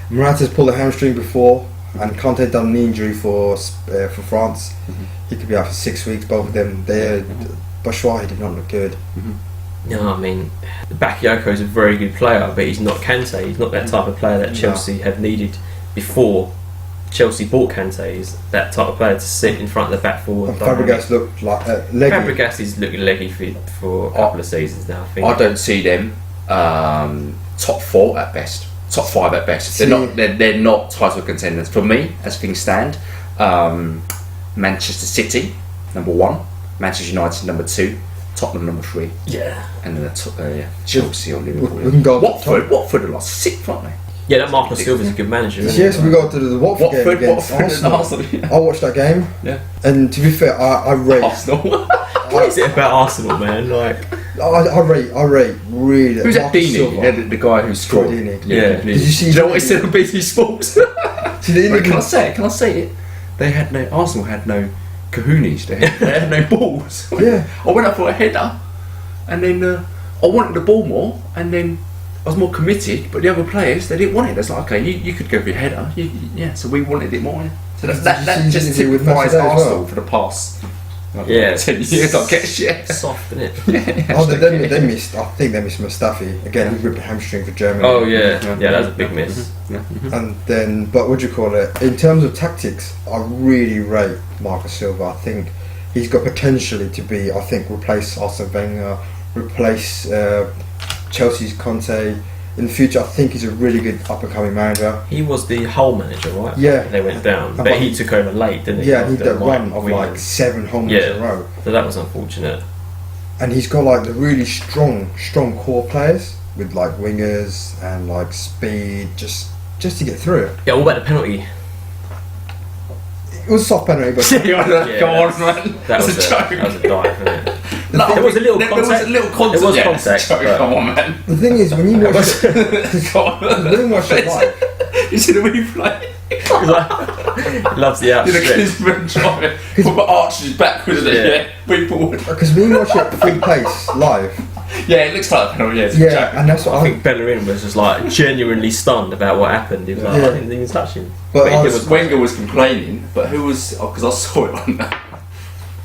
Morata's pulled a hamstring before, and Kante done a knee injury for France. He could be out for 6 weeks. Both of them, Batshuayi did not look good. No, I mean, Bakayoko is a very good player, but he's not Kante. He's not that type of player that Chelsea have needed before. Chelsea bought Kante. Is that type of player to sit in front of the back four. Fabregas looked like leggy. Fabregas is looking leggy for a couple of seasons now. I think. I don't see them top 4 at best, top 5 at best. They're not title contenders for me as things stand. Manchester City number 1, Manchester United number 2, Tottenham number 3. Yeah, and then Chelsea or Liverpool. We can go Watford are lost 6th, aren't they? Yeah, that Marcus Silva's a good manager. Yes, we got to the Watford game against Arsenal. I watched that game. Yeah. And to be fair, I rate Arsenal. What is it about Arsenal, man? Like, I rate really. Who's that Deeney? The guy who scored. Yeah. Did you see? Do you know what he said on BT Sports? Can I say it? Arsenal had no kahunis. They had no balls. Yeah. I went up for a header, and then I wanted the ball more, and then I was more committed, but the other players, they didn't want it. It's like, okay, you could go for your header. So we wanted it more. So that just typifies Arsenal for the past 10 years, I guess. Yeah. Soft, isn't it? They missed. I think they missed Mustafi again. He ripped a hamstring for Germany. Oh yeah, that was a big miss. And then, but what do you call it? In terms of tactics, I really rate Marcus Silva. I think he's got potentially to be. I think replace Arsene Wenger, replace Chelsea's Conte. In the future, I think he's a really good up-and-coming manager. He was the whole manager, right? Yeah. They went down, but he took over late, didn't he? Yeah, he did a run of like 7 home wins in a row. So that was unfortunate. And he's got like the really strong core players with like wingers and like speed, just to get through it. Yeah, what about the penalty? It was a soft penalty, but come on, man. That was a joke. That was a dive, wasn't it? There was a little contact. There was contact. Come on, man. The thing is, when you watch it live, you see the replay. He loves the outstretch. Put my arches backwards. Because when you watch it full pace live. Yeah, it looks like a penalty. Yeah, and that's what I think Bellerin was just like genuinely stunned about what happened. He was like, I didn't even touch him. But Wenger was complaining, but who was? Because I saw it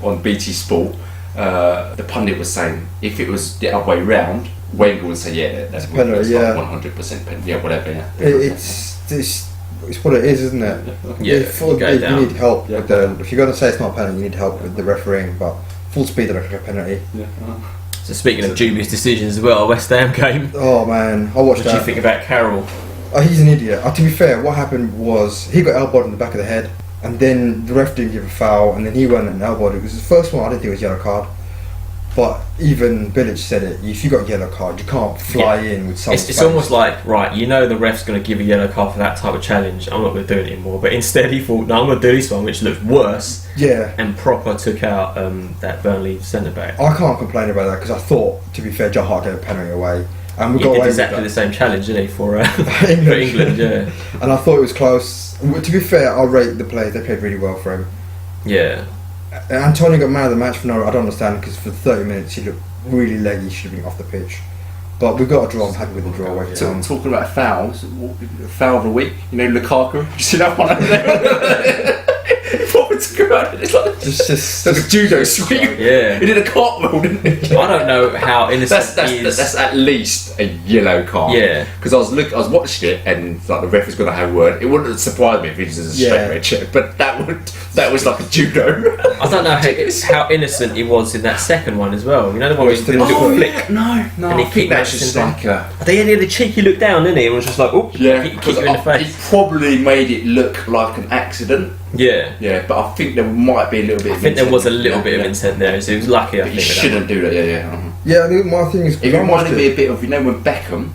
on BT Sport. The pundit was saying if it was the other way round, Wenger would say, that's penalty, 100% penalty, whatever. Yeah. It's what it is, isn't it? Yeah, you need help with the. If you're going to say it's not a penalty, you need help with the refereeing. But full speed, like a penalty. Yeah. So speaking of dubious decisions as well, a West Ham game. Oh man, I watched that. What do you think about Carroll? He's an idiot. To be fair, what happened was he got elbowed in the back of the head, and then the ref didn't give a foul, and then he went and elbowed it. Because the first one I didn't think it was yellow card, but even Bilic said it. If you got a yellow card, you can't fly in with someone. It's almost like, right, you know the ref's going to give a yellow card for that type of challenge. I'm not going to do it anymore. But instead he thought, no, I'm going to do this one, which looked worse. Yeah. And proper took out that Burnley centre back. I can't complain about that because I thought, to be fair, Joe Hart gave a penalty away. And we got did exactly the same challenge, didn't he, for England, yeah. And I thought it was close. To be fair, I rate the players. They played really well for him. Yeah. Antonio got man of the match for no, I don't understand, because for 30 minutes he looked really leggy. He should have been off the pitch. But we got a draw. I'm happy with the draw. Talking about fouls, foul of the week. You know, Lukaku. You see that one over there? It's like just a judo sweep. Yeah, he did a cartwheel, didn't he? I don't know how innocent that's at least a yellow card. Yeah, because I was watching it and like the ref was going to have a word. It wouldn't surprise me if it was a straight red check, but that was like a judo. I don't know how innocent he was in that second one as well. You know the one where he did a little flick. No, and he kicked that's just like he had a cheeky look down, didn't he? And was just like, oh, yeah, kick you in the face. He probably made it look like an accident. Yeah, but I think there might be a little bit. I think there was a little bit of intent there, so he was lucky. I think you shouldn't do that. Yeah, I think my thing is. It reminded me a bit of when Beckham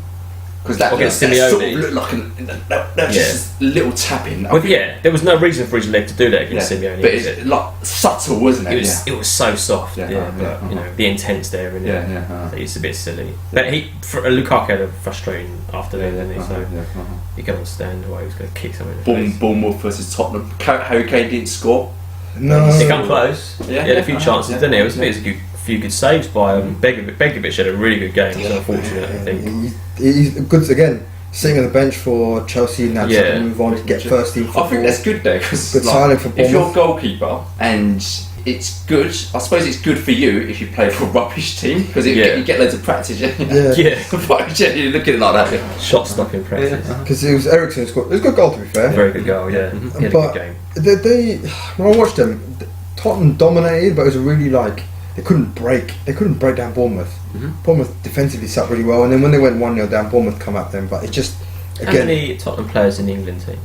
Because that against sort Simeone. of looked like just a little tapping. Well, there was no reason for his leg to do that against Simeone. But it's like subtle, wasn't it? It was so soft. But the intent's there, and it's a bit silly. But Lukaku had a frustrating afternoon, didn't he? So you can understand why he was going to kick someone in the face. Bournemouth versus Tottenham. Harry Kane didn't score. No, he come close. He had a few chances, didn't he? It was a few good saves by him. Begovic had a really good game. It's unfortunate, I think. He's good again. Sitting on the bench for Chelsea now, to move on to get first team football. I think that's good though, because good signing for Bournemouth. If you're a goalkeeper and it's good, I suppose it's good for you if you play for a rubbish team, because you get loads of practice. You're looking at it like that. Shot stopping practice. Because it was Eriksen scored. It was a good goal, to be fair. Very good goal, yeah. He had a good game. They when I watched them, Tottenham dominated, but it was really like they couldn't break down Bournemouth. Bournemouth defensively sat really well, and then when they went 1-0 down, Bournemouth come at them. But it just how many Tottenham players in the England team?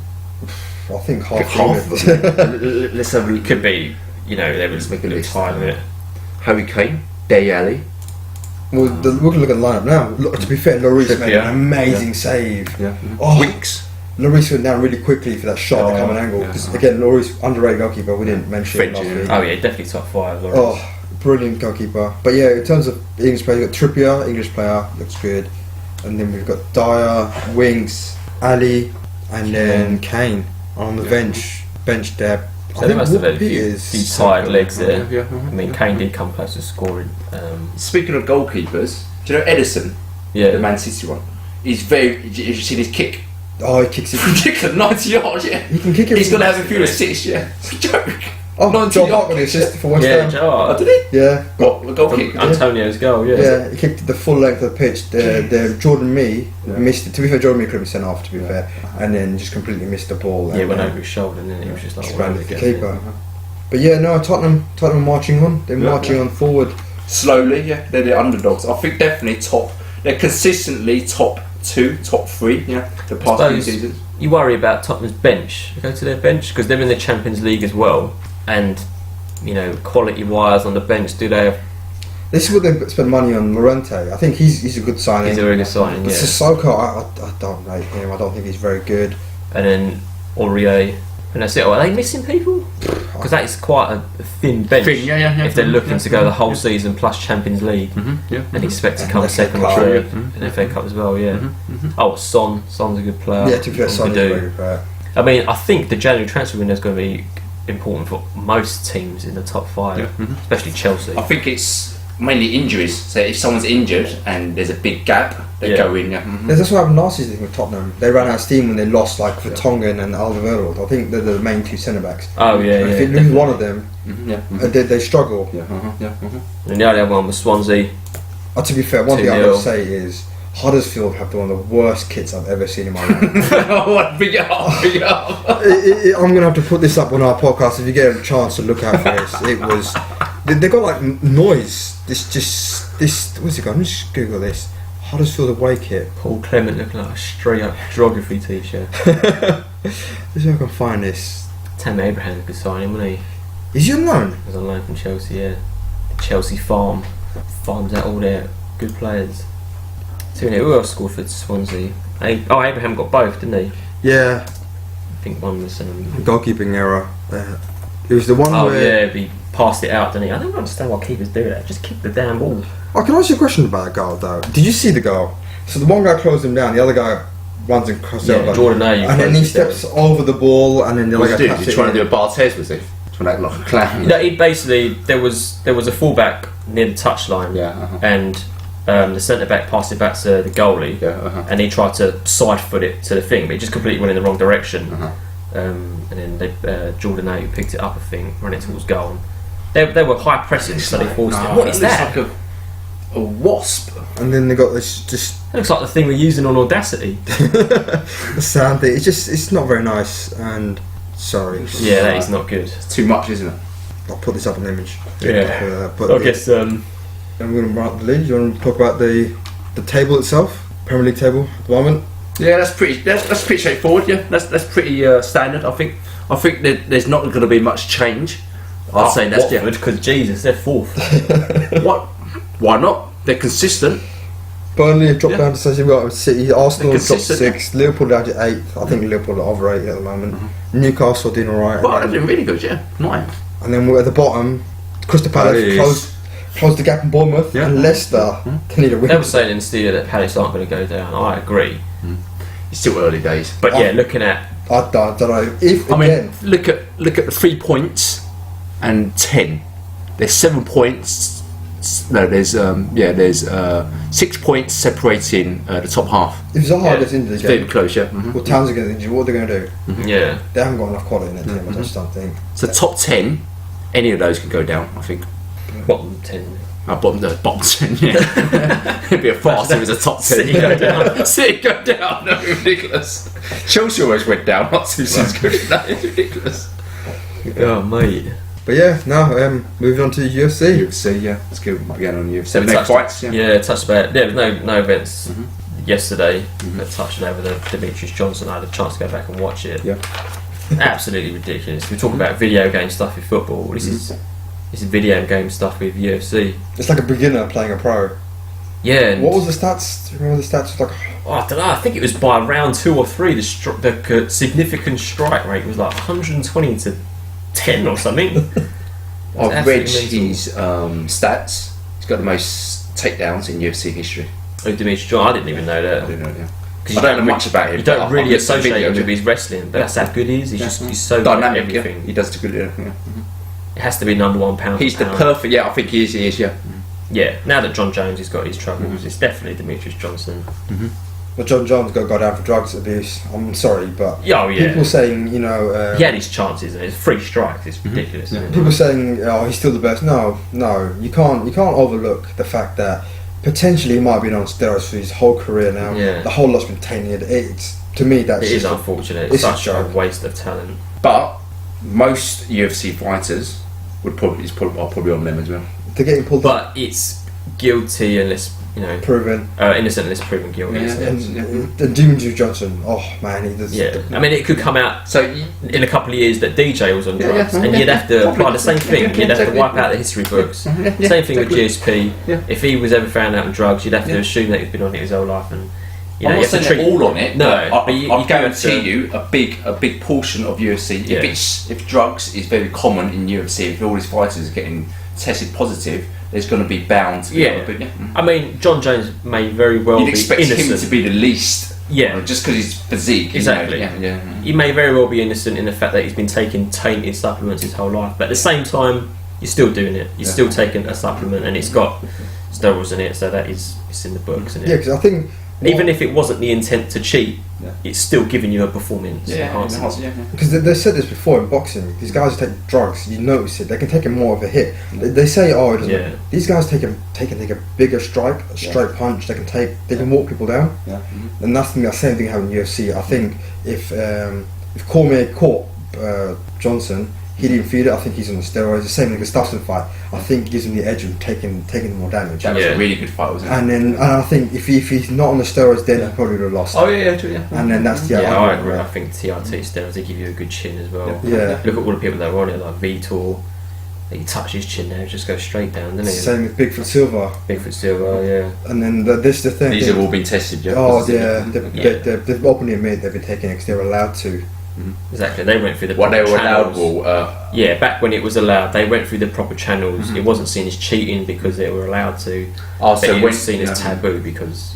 I think half. Let's have a look. Could be. They would make a little time in it. Harry Kane, Dele Alli. Well, we're going to look at the lineup now. To be fair, Lloris made an amazing save. Winks. Lloris went down really quickly for that shot at the common angle. Because again, Lloris, underrated goalkeeper. We didn't mention it last week. Oh yeah, definitely top 5. Lloris. Brilliant goalkeeper. But yeah, in terms of English players, we've got Trippier, English player, looks good. And then we've got Dyer, Winks, Ali, and then Kane on the bench there. So they must have had a few tired legs there. I mean, Kane did come close to scoring. Speaking of goalkeepers, do you know Edison? The Man City one. He's very. Have you seen his kick? Oh, he kicks it. Ridiculous, 90 yards, He can kick it. He's going to have a few assists, It's a joke. Oh, Joe Hart got an assist for West Ham. Joe Hart. Oh, did he? Yeah. What, a goal kick? Antonio's goal, Yeah, he kicked the full length of the pitch. The Jordan Mee missed it. To be fair, Jordan Mee could have been sent off, to be fair. And then just completely missed the ball. Went over his shoulder and then he was just like... ran with the keeper. But Tottenham marching on. They're marching on forward. Slowly, They're the underdogs. I think definitely top... They're consistently top 2, top 3, the past few seasons. You worry about Tottenham's bench. You go to their bench, because they're in the Champions League as well. And... quality-wise on the bench, do they have... This is what they spend money on. Llorente, I think he's a good signing. He's a very good signing, Sissoko, I don't rate him. I don't think he's very good. And then Aurier, and that's it. Are they missing people? Because that is quite a thin bench. If they're looking to go the whole season plus Champions League, and expect to come second or third in FA Cup as well. Oh, Son's a good player. Yeah, to be fair, Son's a very good player. I mean, I think the January transfer window is going to be important for most teams in the top 5, especially Chelsea. I think it's mainly injuries. So if someone's injured and there's a big gap, they go in. That's what happened last season with Tottenham. They ran out of steam when they lost Vertonghen and Alderweireld. I think they're the main 2 centre backs. If you lose one of them, they struggle. And the other one was Swansea. To be fair, one thing I've got to say is Huddersfield have one of the worst kits I've ever seen in my life. Big up. I'm going to have to put this up on our podcast if you get a chance to look out for this. It was... They got like noise. This... What's it called? Let me just Google this. Huddersfield away kit. Paul Clement looking like a straight up geography teacher. Let's see if I can find this. Tammy Abraham could sign him, wouldn't he? Is he on loan? He was on loan from Chelsea, The Chelsea farms out all their good players. So who else scored for Swansea? Abraham got both, didn't he? Yeah. I think one was goalkeeping error. It was the one where he passed it out, didn't he? I don't understand why keepers do that. Just kick the damn ball. I can ask you a question about a goal though. Did you see the goal? So the one guy closed him down, the other guy runs and crosses over. Jordan Ayew. And then he steps over the ball, and then the other guy he's trying to do a Barthez, was he? Trying to act like a clown. He basically there was a fullback near the touchline, and the centre back passed it back to the goalie, and he tried to side foot it to the thing, but he just completely went in the wrong direction. And then Jordan Ayew picked it up, I think, ran it towards goal. They were high pressing, so they forced it. What is that? Like a wasp. And then they got this just... It looks like the thing we're using on Audacity. The sound thing. It's not very nice, and sorry. Yeah, that is not good. It's too much, isn't it? I'll put this up on the image. But I guess... I'm going to write the lead. You want to talk about the table itself? Premier League table at the moment? Yeah, that's pretty straightforward. Yeah, that's pretty standard. I think that there's not going to be much change. I'd say that's Watford, because Jesus, they're 4th. What? Why not? They're consistent. Burnley have dropped down to 6. We've got City, Arsenal have dropped 6. Yeah. Liverpool down to 8th. I think Liverpool are overrated at the moment. Newcastle doing alright. Well, they're doing really good, yeah. 9th. And then we're at the bottom. Crystal Palace closed the gap in Bournemouth, and Leicester they need a win. They were saying in the studio that Palace aren't going to go down. I agree. It's still early days, but looking at, I don't know if look at the 3 points and 10. There's 7 points. No, there's 6 points separating the top half. If Zaha gets injured it's again, very close, yeah. well, Towns gets injured, what are they going to do? Yeah, they haven't got enough quality in their team. I just don't think. So top 10, any of those can go down, I think. bottom 10. Bottom 10, yeah. It'd be a farce if it was a top 10. City go down. City go down, no, ridiculous. Chelsea always went down, not too soon. That is ridiculous. Oh, mate. But yeah, now moving on to UFC. UFC, yeah. Let's go again on UFC. So No fights, yeah. Touched about. Yeah, no events yesterday. But touching over the Demetrius Johnson, I had a chance to go back and watch it. Yeah. Absolutely ridiculous. We talk about video game stuff with football. This is video game stuff with UFC. It's like a beginner playing a pro. Yeah. What was the stats? Do you remember the stats? Like, I don't know. I think it was by round 2 or 3. The significant strike rate was like 120 to 10 or something. I've read his stats. He's got the most takedowns in UFC history. Oh, Demetrius Johnson. I didn't even know that. I didn't know, I don't know much about him. You don't really associate him with his his wrestling, but that's how good he is. He's so dynamic. good at everything. He does good. Yeah. It has to be number 1 pound. He's the perfect. Yeah, I think he is. Yeah. Yeah. Now that John Jones has got his troubles, it's definitely Demetrius Johnson. well, John Jones got down for drugs abuse. I'm sorry, but yeah. people saying, he had his chances and it's 3 strikes. It's ridiculous. Isn't it? People saying, he's still the best. No, you can't overlook the fact that potentially he might have been on steroids for his whole career now. Yeah. The whole lot's been tainted. It's, to me, that's it is unfortunate. It's such a waste of talent. But most UFC fighters are probably on them as well. They're getting pulled up. But it's guilty unless proven. Innocent unless proven guilty. And Demetrius Johnson, oh man, he does. Yeah, I mean, it could come out in a couple of years that DJ was on drugs, and you'd have to apply the same thing. You'd have to wipe out the history books. Same thing with GSP. If he was ever found out on drugs, you'd have to assume that he's been on it his whole life, and I'm not saying they're all on it. No, I guarantee you a big portion of UFC. If drugs is very common in UFC, if all these fighters are getting tested positive, there's going to be bound to be I mean, John Jones may very well You'd expect be innocent. him to be the least. Just because his physique. Exactly. He may very well be innocent in the fact that he's been taking tainted supplements his whole life, but at the same time, you're still doing it. You're still taking a supplement, and it's got steroids in it, so it's in the books, isn't it? Yeah, because I think even if it wasn't the intent to cheat, it's still giving you a performance enhancement. Because they said this before in boxing, these guys who take drugs, you notice it, they can take more of a hit. They say, it doesn't. These guys take a bigger strike, a straight punch. They can walk people down. And that's the same thing happened in UFC. I think if Cormier caught Johnson, he didn't feel it. I think he's on the steroids. The same like the Gustafsson fight. I think gives him the edge of taking more damage. That was a really good fight, wasn't it? And I think if he's not on the steroids, then he probably would have lost. Oh yeah. And then that's I agree. I think TRT steroids, they give you a good chin as well. Yeah. Look at all the people that were on it, like Vitor. You touch his chin there, it just goes straight down, doesn't it? Same with Bigfoot Silva. And then this is the thing. These have all been tested, They've openly admitted they've been taking it because they're allowed to. Exactly, they went through the proper channels. Allowed. Back when it was allowed, they went through the proper channels. It wasn't seen as cheating because they were allowed to. So it was seen as taboo because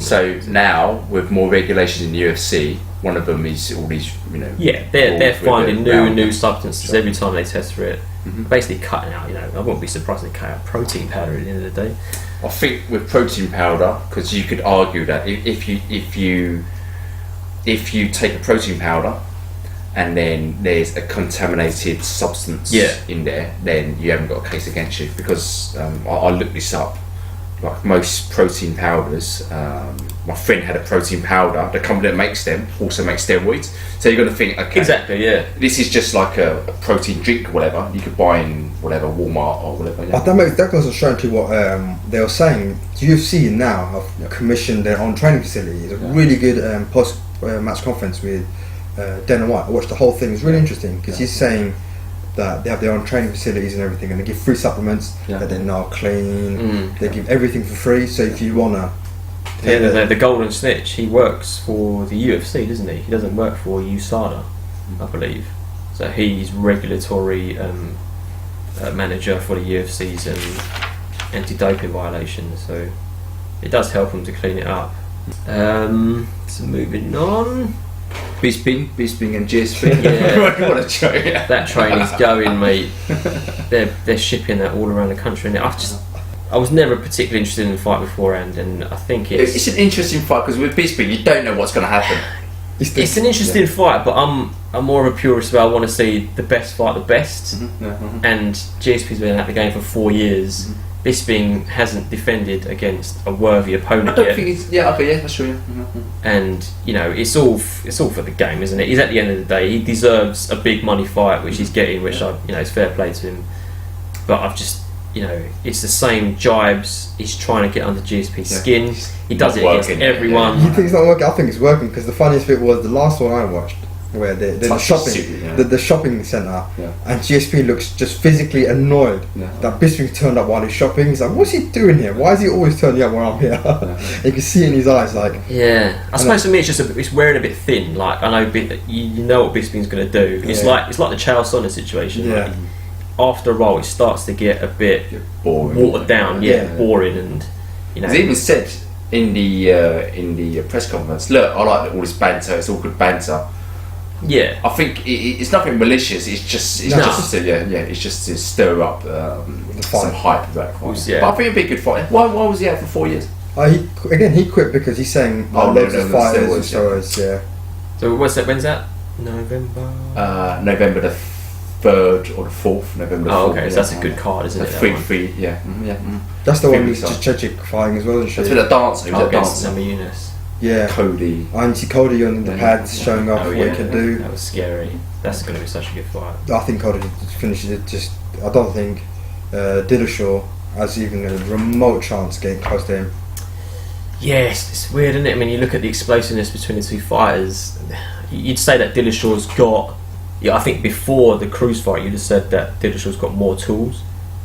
So now with more regulations in the UFC, one of them is all these they're finding new substances every time they test for it. Basically cutting out. I wouldn't be surprised if they cut out protein powder at the end of the day. I think with protein powder, because you could argue that if you take a protein powder and then there's a contaminated substance in there, then you haven't got a case against you, because I looked this up. Like most protein powders, my friend had a protein powder. The company that makes them also makes steroids. So you're going to think, okay, exactly, this is just like a protein drink or whatever you could buy in whatever Walmart or whatever. That goes to show to what they were saying. UFC now have commissioned their own training facility. It's a really good post-match conference with Dana White. I watched the whole thing. It's really interesting because he's saying that they have their own training facilities and everything, and they give free supplements that they're now clean. They give everything for free. So if you wanna The Golden Snitch, he works for the UFC, doesn't he? He doesn't work for USADA, I believe. So he's regulatory manager for the UFC's anti-doping violations. So it does help him to clean it up. So moving on. Bisping and GSP. Yeah. What a joke. That train is going, mate. They're shipping that all around the country. And I was never particularly interested in the fight beforehand, and I think it's an interesting fight because with Bisping you don't know what's going to happen. It's an interesting fight, but I'm more of a purist where I want to see the best fight the best. And GSP's been at the game for 4 years. Bisping hasn't defended against a worthy opponent yet. That's true. And it's all for the game, isn't it? He's at the end of the day, he deserves a big money fight, which he's getting, which it's fair play to him. But I've just it's the same jibes. He's trying to get under GSP's skin. He does it against everyone. You think it's not working? I think it's working because the funniest bit was the last one I watched, where the shopping centre, and GSP looks just physically annoyed that Bisping turned up while he's shopping. He's like, "What's he doing here? Why is he always turning up when I'm here?" You can see in his eyes, like. Yeah, I suppose for me it's wearing a bit thin. Like I know you know what Bisping's going to do. It's like the Chael Sonnen situation. Yeah. Like, after a while, it starts to get a bit boring, watered down. Boring, and It's even said in the press conference. Look, I like all this banter. It's all good banter. Yeah, I think it's nothing malicious. It's just to stir up some hype of that fight. Yeah. But I think it'd be a good fight. Why was he out for 4 years? He quit because he's saying loads of fighters and steroids. Yeah. So when's that? November. November the 3rd or the 4th. November. Oh, okay. So that's a good card, isn't it? 3. Yeah. That's the one with Chechik fighting as well, isn't she? That's with a dancer. He was a dancer. M.A.N. Yeah. Cody. I see Cody on the pads showing off what he can do. That was scary. That's going to be such a good fight. I think Cody finishes it. I don't think Dillashaw has even a remote chance getting close to him. Yes, it's weird, isn't it? I mean, you look at the explosiveness between the two fighters. You'd say that Dillashaw's got. I think before the Cruz fight, you'd have said that Dillashaw's got more tools.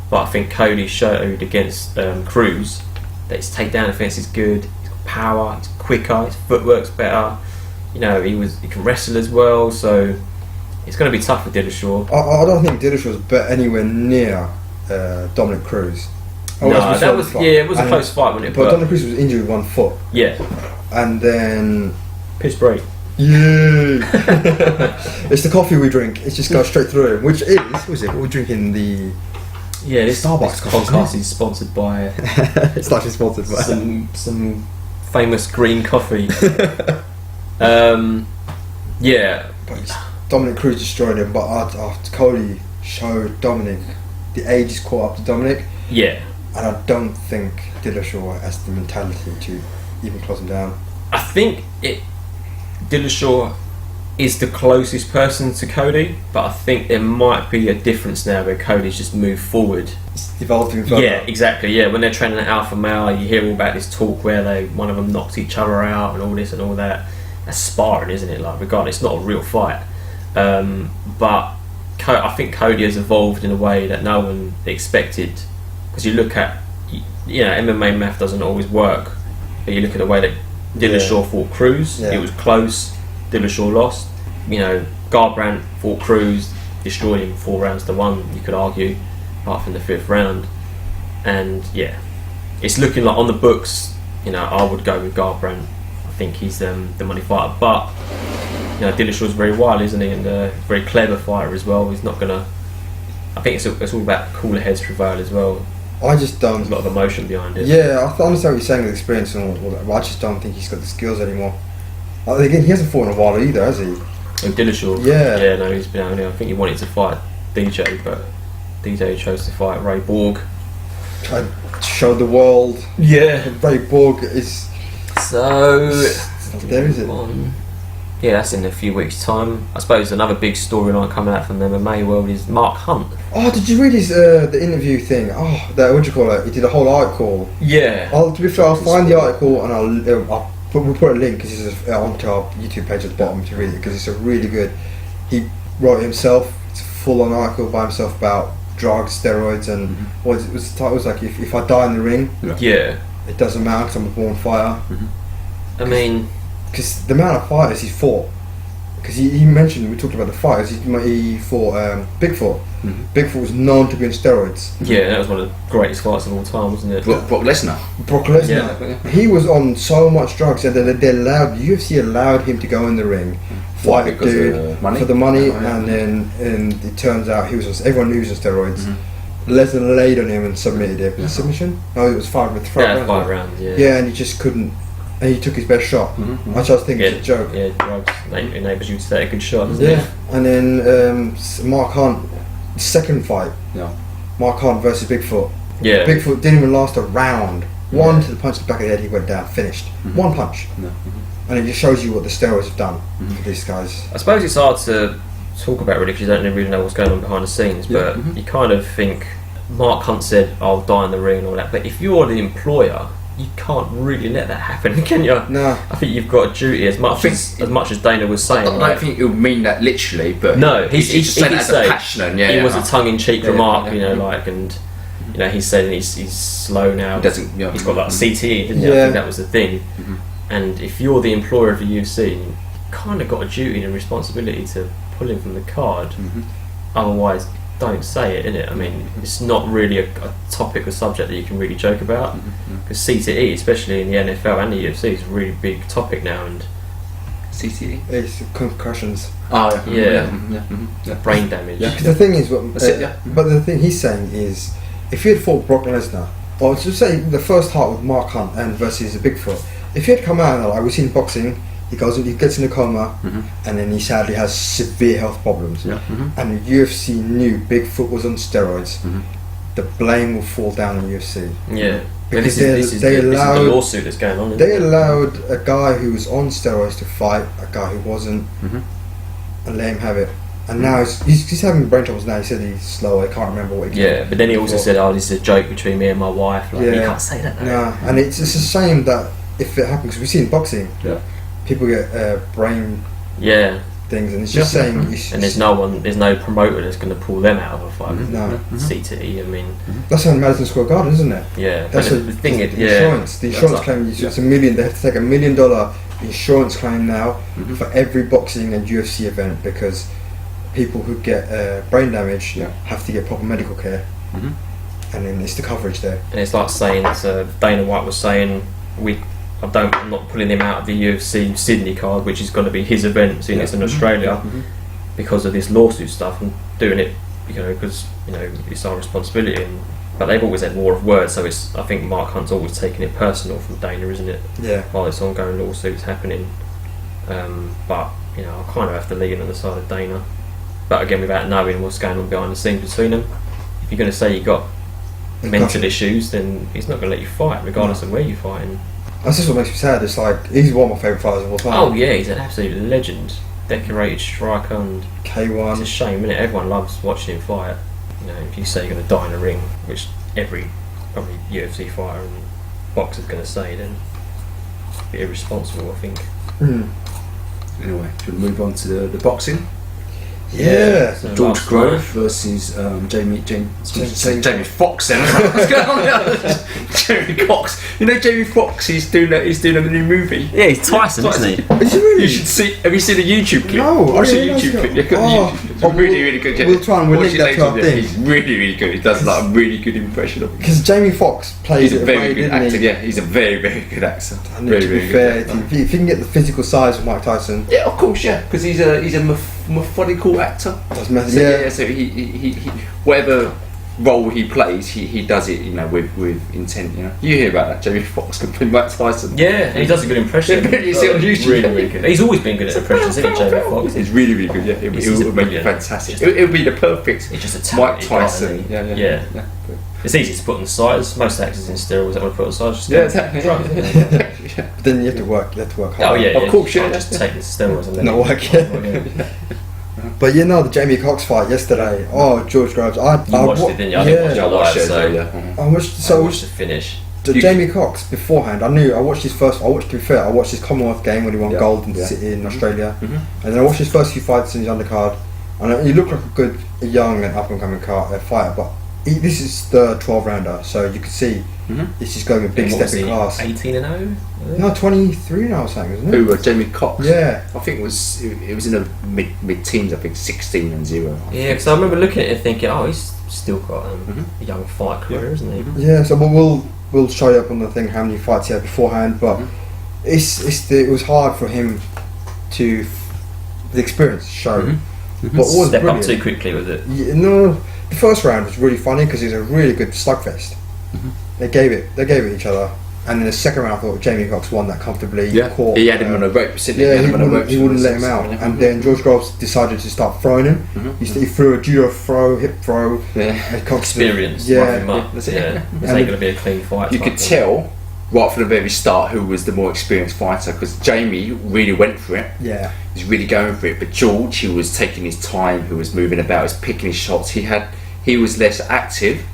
But I think Cody showed against Cruz that his takedown defense is good. He's got power. He's quicker. His footwork's better. He can wrestle as well. So it's going to be tough for Dillashaw. I don't think Dillashaw's anywhere near Dominic Cruz. It was a close fight, wasn't it? But Dominic Cruz was injured with 1 foot. Yeah. And then piss break. Yeah. It's the coffee we drink. It just goes straight through. Which is, what was it? We're drinking the. Yeah, this Starbucks podcast is sponsored by. It's actually sponsored by some famous green coffee. Yeah. But Dominic Cruz destroyed him, but Cody showed Dominic the age is caught up to Dominic. Yeah. And I don't think Dillashaw has the mentality to even close him down. I think Dillashaw is the closest person to Cody, but I think there might be a difference now where Cody's just moved forward. It's developing further. Yeah, exactly. Yeah, when they're training at Alpha Male, you hear all about this talk where one of them knocks each other out and all this and all that. That's sparring, isn't it? Like, regardless, it's not a real fight. But I think Cody has evolved in a way that no one expected. Because you look at, MMA math doesn't always work. But you look at the way that Dillashaw fought Cruz, it was close. Dillashaw lost. Garbrandt fought Cruz, destroyed him 4 rounds to 1. You could argue, apart from the 5th round. And it's looking like on the books. I would go with Garbrandt. I think he's the money fighter. But Dillashaw's very wild, isn't he? And a very clever fighter as well. He's not gonna. I think it's all about cooler heads prevail as well. I just don't. There's a lot of emotion behind it. Yeah, I understand what you're saying with experience and all that, but I just don't think he's got the skills anymore. Again, he hasn't fought in a while either, has he? And Dillashaw. Yeah. Yeah, no, he's been out there. I think he wanted to fight DJ, but DJ chose to fight Ray Borg. Try to show the world. Yeah. Ray Borg is. So. There is it. Yeah, that's in a few weeks' time. I suppose another big storyline coming out from the MMA world is Mark Hunt. Oh, did you read his the interview thing? Oh, what do you call it? He did a whole article. Yeah. To be fair, I'll find the article and we'll put a link because it's onto our YouTube page at the bottom to read it because it's a really good. He wrote it himself. It's a full-on article by himself about drugs, steroids, and the title was like if I die in the ring. Yeah. it doesn't matter because I'm a born fighter. I mean, because the amount of fighters he's fought. Because he mentioned, we talked about the fighters, he fought Bigfoot. Bigfoot was known to be on steroids. Yeah, that was one of the greatest fights of all time, wasn't it? Brock Lesnar. Yeah. He was on so much drugs, and they allowed, UFC allowed him to go in the ring, fight a dude for the money, and then it turns out everyone knew he was on steroids. Lesnar laid on him and submitted him. Submission? No, it was 5 rounds. Yeah, and he just couldn't. And he took his best shot. I just think it's a joke. Yeah, drugs enables you to take a good shot, doesn't it? And then Mark Hunt, second fight. Mark Hunt versus Bigfoot. Yeah. Bigfoot didn't even last a round. One to the punch to the back of the head, he went down, finished. One punch. And it just shows you what the steroids have done for these guys. I suppose it's hard to talk about really because you don't really know what's going on behind the scenes, but you kind of think Mark Hunt said, "I'll die in the ring" and all that, but if you're the employer, you can't really let that happen, can you? No. I think you've got a duty as much as Dana was saying. I don't think it would mean that literally, but no, he said it as a passion. It was a tongue-in-cheek remark, you know, like, and you know, he's saying he's slow now. He's got like CTE, didn't he? I think that was the thing. And if you're the employer of the UFC, you kind of got a duty and responsibility to pull him from the card. Otherwise, don't say it, innit? I mean, it's not really a topic or subject that you can really joke about, because CTE, especially in the NFL and the UFC, is a really big topic now. And CTE? It's concussions. Oh yeah, brain damage. Because the thing is, but the thing he's saying is, if you had fought Brock Lesnar, or to say the first fight with Mark Hunt and versus Bigfoot, if he had come out and like we've seen boxing, he gets in a coma, and then he sadly has severe health problems. And the UFC knew Bigfoot was on steroids. The blame will fall down on UFC. Yeah, because this is the lawsuit that's going on. They allowed a guy who was on steroids to fight a guy who wasn't, and let him have it. And now he's having brain troubles now. He said he's slow. I can't remember what he. Yeah, but then he also said, "Oh, this is a joke between me and my wife." Like, you can't say that. Nah, and it's a shame that if it happens, we see in boxing. People get brain things, and it's just saying. And there's no promoter that's going to pull them out of a fight. No. CTE, I mean. That's on Madison Square Garden, isn't it? Yeah. That's the thing. Insurance. The insurance claim. It's $1 million. They have to take $1 million insurance claim now for every boxing and UFC event because people who get brain damage have to get proper medical care, and then it's the coverage there. And it's like saying, Dana White was saying, I'm not pulling him out of the UFC Sydney card, which is going to be his event, seeing it's in Australia, because of this lawsuit stuff, and doing it, you know, because it's our responsibility. But they've always had war of words, so I think Mark Hunt's always taken it personal from Dana, isn't it? Yeah. While this ongoing lawsuit's happening, but I kind of have to lean on the side of Dana. But again, without knowing what's going on behind the scenes between them, if you're going to say you got mental issues, then he's not going to let you fight, regardless of where you're fighting. That's just what makes me sad. It's like he's one of my favourite fighters of all time. Oh yeah, he's an absolute legend, decorated striker, and K1. It's a shame, isn't it? Everyone loves watching him fight. If you say you're going to die in a ring, which every probably UFC fighter and boxer's going to say, then it's a bit irresponsible, I think. Anyway, should we move on to the boxing? Yeah. So George Grove versus Jamie Foxx. What's going on there? Jamie Foxx. Jamie Foxx. He's doing a new movie. Yeah, he's Tyson, isn't he? Is he really? You should see. Have you seen the YouTube clip? No. Watch the YouTube clip. It's really good. We'll try and link that to our thing. He's really good. He does like a really good impression of him. Because Jamie Foxx plays. He's a very good actor. Yeah, he's a very good actor. And to be fair, if you can get the physical size of Mike Tyson. Yeah, of course. Yeah, because he's a methodical actor. So he whatever role he plays, he does it, with intent. You hear about that? Jamie Foxx can play Mike Tyson. Yeah, he does a good impression. You see on YouTube. Really good. He's always been good at impressions, isn't he, Jamie Foxx? He's really good. Yeah, it would make it fantastic. It would be the perfect. It's just a Mike Tyson. Yeah. It's easy to put on the sides. Most actors in steroids that want to put on the sides. Exactly. But then you have to work hard. Oh yeah, of course. Yeah, just take the steroids and not work. But the Jamie Foxx fight yesterday. Oh, George Groves. I watched it, didn't you? I didn't watch it live, I watched the finish. Jamie Foxx beforehand. I watched his first. To be fair, I watched his Commonwealth game when he won gold in Australia, and then I watched his first few fights in his undercard. And he looked like a good young and up and coming fighter, but this is the 12 rounder, so you can see this is going a big step in class. 18-0? No, 23 now or something, isn't it? Who? Jamie Cox. Yeah, I think it was in the mid teens. I think 16-0. Yeah, because I remember looking at it thinking, oh, he's still got a young fight career, isn't he? Yeah. So we'll show you up on the thing how many fights he had beforehand, but it was hard for him to the experience show. But what was Step brilliant, up too quickly, was it? Yeah, no, the first round was really funny because it was a really good slugfest. They gave it each other, and in the second round I thought Jamie Cox won that comfortably. Yeah, caught, he had him on a rope. He wouldn't let him out, and then George Groves decided to start throwing him. He threw a judo throw, hip throw. Yeah, Experience. Yeah, This ain't going to be a clean fight. You could tell right from the very start who was the more experienced fighter, because Jamie really went for it. Yeah, he was really going for it. But George, he was taking his time, who was moving about, was picking his shots. He was less active,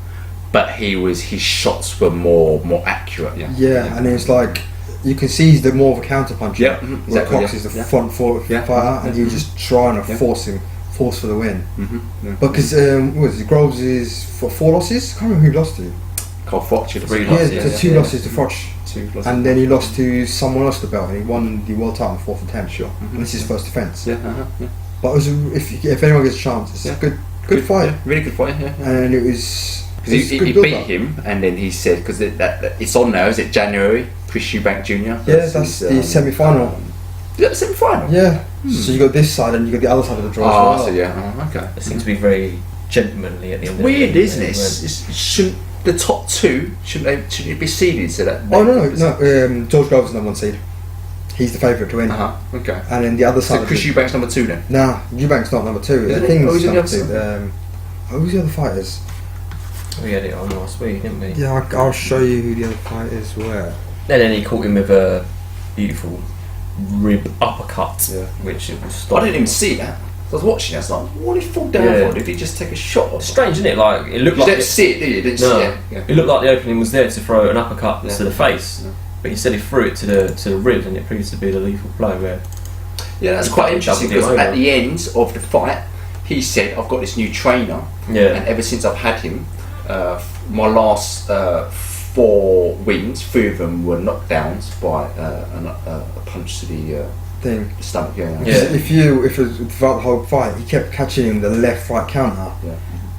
but his shots were more accurate. Yeah, and it's like you can see he's the more of a counter puncher. Yeah, where Cox is the front foot fighter, and he's just trying to force for the win. Because Groves is for 4 losses. I can't remember who he lost to. Carl Foch, 3 losses. 2 losses to Foch. And then he lost to someone else the belt, and he won the world title in the 4th attempt. Sure. And this is his first defence. But it was if anyone gets a chance, it's a good fight. Yeah, really good fight. Yeah. And it was. He beat him, and then he said, because it's on now, is it January? Chris Eubank Jr. Yeah, that's the semi-final. Is that the semi-final? Yeah. So you got this side, and you got the other side of the draw. Oh, as well. so yeah. Okay. It seems to be very gentlemanly at the end. Weird, isn't it? Shouldn't the top 2 shouldn't it be seeded? So that. Oh no. George Groves is number 1 seed. He's the favourite to win. Okay. And then the other side. So Chris Eubank's number 2 then? Nah, Eubank's not number 2. The thing's number 2. Who's the other fighters? We had it on last week, didn't we? Yeah, I'll show you who the other fighters were. And then he caught him with a beautiful rib uppercut, which it was. I didn't even see that. I was watching it, I was like, what did he fall down for? Did he just take a shot? Strange, isn't it? Like, it looked you like... don't see it, do you? You didn't see it. Yeah. It looked like the opening was there to throw an uppercut to the face, but instead he threw it to the ribs, and it proved to be the lethal blow where... Yeah, that's quite interesting, because at the end of the fight, he said, I've got this new trainer, and ever since I've had him, my last 4 wins, 3 of them were knockdowns by a punch to the stomach. If it was throughout the whole fight, he kept catching him the left right counter,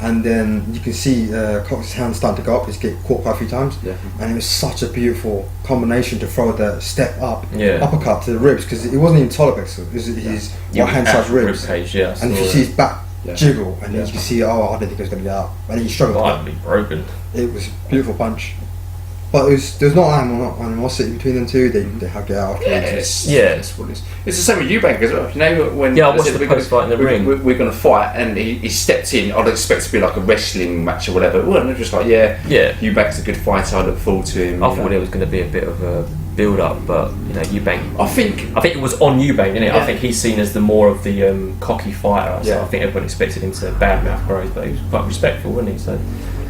and then you can see Cox's hand starting to go up. He's get caught quite a few times, and it was such a beautiful combination to throw the step up uppercut to the ribs, because it wasn't even Tolobek's, it was his right hand side ribs, and if you see his back jiggle, and you can see, I didn't think it was going to get up, and he struggled. I'd be broken. It was a beautiful punch. But there's not animosity between them two. They hug it out. It's what it is. It's the same with Eubank as well. You know, when I watched the post fight in the ring. We're going to fight, and he stepped in. I'd expect it to be like a wrestling match or whatever. Well, they're just like, Eubank's a good fighter. I look forward to him. I thought there was going to be a bit of a build up, but Eubank. I think it was on Eubank, isn't it? I think he's seen as the more of the cocky fighter. So I think everyone expected him to badmouth Groves, but he was quite respectful, wasn't he? So.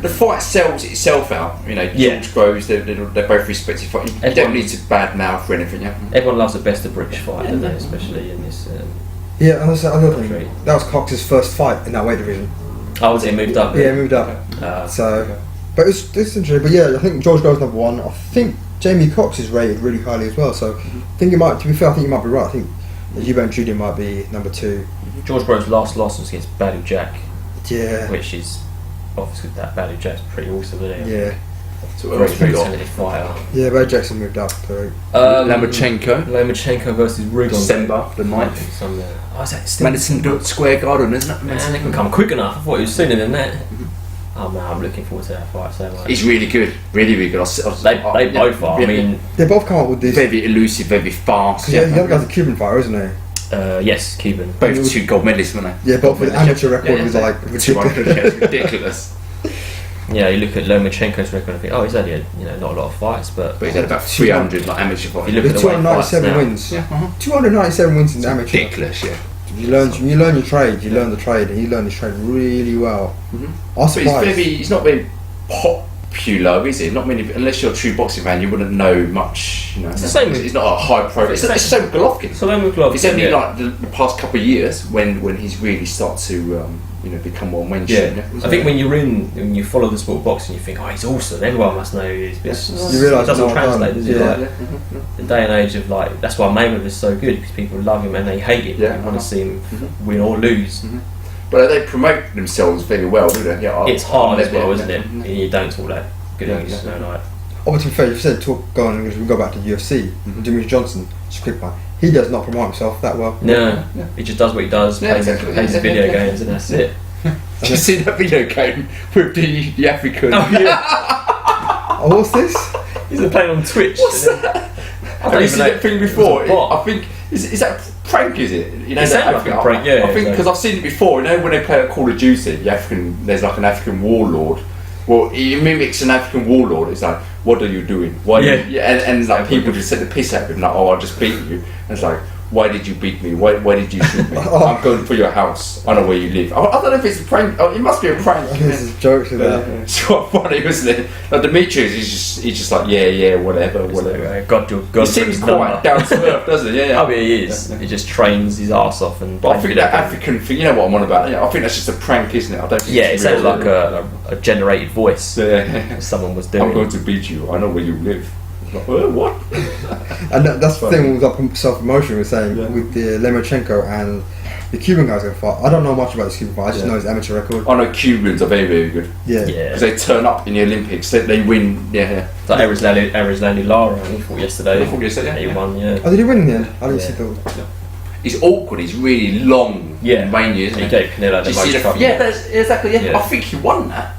The fight sells itself out, George Groves, they're both respected fighters. You don't need to badmouth or anything, Everyone loves the best of British fight, don't they? Especially in this. And that's the other thing. That was Cox's first fight in that weight division. Oh, was he moved up? Yeah, moved up. But it's interesting. But I think George Groves number 1. I think Jamie Cox is rated really highly as well. So I think you might. To be fair, I think you might be right. I think Eubank Jr. might be number 2. George Groves' last loss was against Badu Jack. Yeah. Which is. Obviously, that Badu Jack's pretty awesome, isn't it? Yeah. So very talented fighter. Yeah, Badu Jackson moved up. Lomachenko versus Rigondeaux. December the 9th. Is that still Madison Square Garden, isn't it? Man, they can come quick enough. I thought it was sooner than that. Oh man, I'm looking forward to that fight so much. He's really good, really good. They both are. I mean, they both come up with this very elusive, very fast. The other guy's a Cuban fighter, isn't he? Yes, Cuban. Both 2 gold medalists, weren't they? Yeah, but with amateur record was like 200. Ridiculous. Yeah, you look at Lomachenko's record and think, he's only had not a lot of fights, but he's had about 300 like amateur fights. You look at the 297 wins. 297 wins in amateur. Ridiculous, You learn your trade. You learn the trade, and he learned his trade really well. I was surprised. He's not very popular, is it? Not many, unless you're a true boxing fan, you wouldn't know much. It's the same. He's not a high profile. It's the same with Golovkin. It's only like the past couple of years when he's really started to become more mainstream. Yeah. I think when you follow the sport of boxing, you think, oh, he's awesome. Everyone must know who he is. You realise it doesn't translate, does it? Yeah. The day and age of that's why Mayweather is so good, because people love him and they hate him. They want to see him win or lose. But they promote themselves very well, do they? Yeah, it's hard as well, isn't it? You don't talk that good English. Oh, to be fair, you said go on English. We go back to UFC. Demetrius Johnson, just a quick one. He does not promote himself that well. No, he just does what he does. Plays his video games, and that's it. Did you see that video game with the African? Oh, yeah. Oh, what's this? He's been playing on Twitch. What's that? Have you seen that thing before? I think is that prank? Is it? It sounds like a prank. Yeah, I think because I've seen it before. When they play Call of Duty, there's like an African warlord. Well, he mimics an African warlord. It's like, what are you doing? Why? And like people just set the piss out of him. Like, oh, I just beat you. And it's like, why did you beat me? Why did you shoot me? I'm going for your house. I know where you live. I don't know if it's a prank. Oh, it must be a prank. This is jokes with that. It's quite funny, isn't it? Like Demetrius, he's just like, yeah, whatever. God, he seems quite down to earth, doesn't he? Yeah. Oh, he is. He just trains his arse off and. But I think that African thing, you know what I'm on about? Yeah, I think that's just a prank, isn't it? I don't think. Yeah, it sounds like a generated voice. Yeah. Someone was doing. I'm going to beat you. I know where you live. Like, what? And that's the thing with self-promotion. We're saying with the Lomachenko and the Cuban guys going to fight. I don't know much about this Cuban fight. I just know his amateur record. I know Cubans are very, very good. Yeah. Because they turn up in the Olympics. They win. Yeah. Like Arislani Lara, he fought yesterday. He won. Yeah. Oh, did he win in the end? I didn't see that. Yeah. He's awkward. He's really long. Yeah. Mainly, isn't he? He gave Canelo the most trouble. Yeah, exactly. Yeah. I think he won that.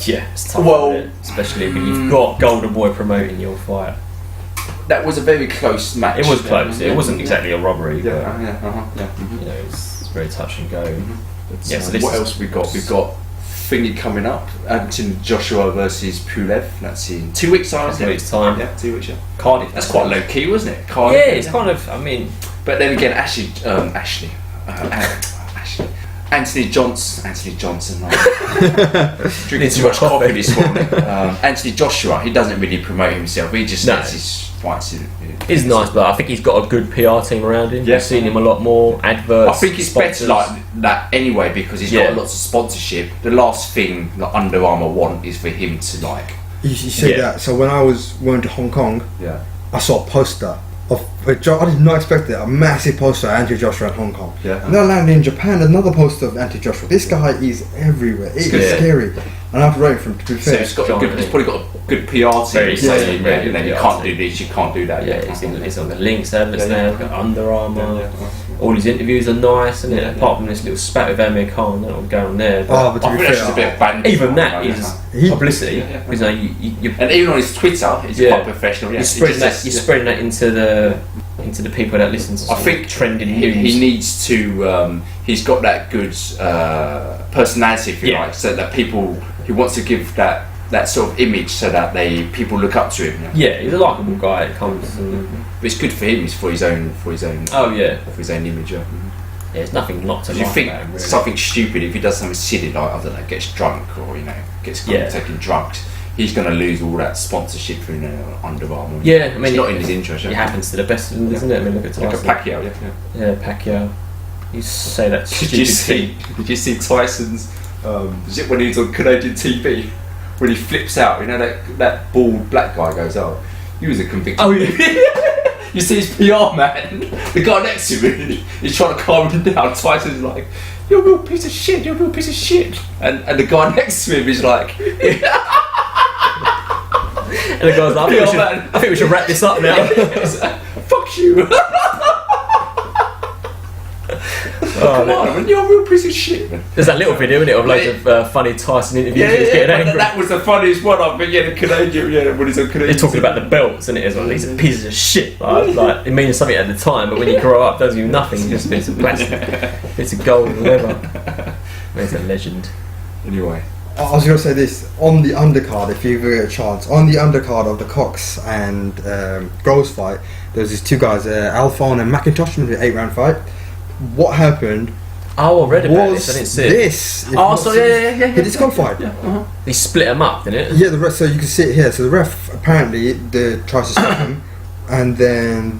Yeah, it's tough, especially when you've got Golden Boy promoting your fight. That was a very close match. It was close. It wasn't exactly a robbery. But, It's very touch and go. So what else we got? We've got thingy coming up. Anthony Joshua versus Pulev. That's in 2 weeks time. 2 weeks time. Yeah, 2 weeks. Yeah. Cardiff. That's quite low key, wasn't it? Cardiff. Yeah, it's kind of. I mean, but then again, Anthony Johnson, drinking too much coffee this morning. Anthony Joshua, he doesn't really promote himself. He just lets his fights. He's nice, but I think he's got a good PR team around him. We've seen him a lot more adverts. I think it's better like that anyway because he's got lots of sponsorship. The last thing that Under Armour want is for him to like. You said that. So when I was going to Hong Kong, I saw a poster. I did not expect it. A massive poster of Anthony Joshua in Hong Kong. Yeah. And then I landed in Japan. Another poster of Anthony Joshua. This guy is everywhere. It is scary. And I have to rate him to be fair. So it's probably got a good PR team. You can't do this. You can't do that. Yeah, it's on the links adverts now. Got Under Armour. All his interviews are nice, and apart from this little spat with M.A.N, I don't know what's going on there. But to I be think that's just a bit of bandit. Even that is publicity. Because and even on his Twitter, he's quite professional. You're spreading that into the people that listen to. I think trending news. He needs to. He's got that good personality, if you like, so that people. He wants to give that sort of image so that people look up to him. Yeah, he's a likeable guy. It comes. But it's good for him. It's for his own. Oh yeah. For his own image. Yeah. Yeah, it's nothing not to. You think about him, really. Something stupid if he does something silly like I don't know, gets drunk or gets taken drugs. He's going to lose all that sponsorship from Under Armour. Yeah, I mean, it's not in his interest. It happens to the best of them, isn't it? I mean, look at Tyson. Look at Pacquiao. Yeah, Pacquiao. You say that. Did you see Tyson's? When he was on Canadian TV, when he flips out, that bald black guy goes, "Oh, he was a convicted." Oh yeah. You see his PR man, the guy next to him, he's trying to calm him down. Tyson's like, "You're a real piece of shit. You're a real piece of shit." And the guy next to him is like. And the guy's like, I think we should wrap this up now. Fuck you. Come on, man, you're a real piece of shit, man. There's that little video, isn't it, of loads of funny Tyson interviews. Getting angry. That was the funniest one. I think, the Canadian, when he's on Canadian. He's talking about the belts, isn't it, as well? He's a piece of shit. Like, it means something at the time, but when you grow up, it doesn't mean nothing. Just bits of plastic, bits of gold, whatever. He's a legend. Anyway. I was going to say this, on the undercard, if you ever get a chance, on the undercard of the Cox and Groves fight, there was these two guys, Alphon and McIntosh, in the 8-round fight. What happened? Oh, I read about this, I didn't see it. Yeah. He disqualified. Yeah. He split them up, didn't it? Yeah, the ref, so you can see it here. So the ref apparently tries to stop him, and then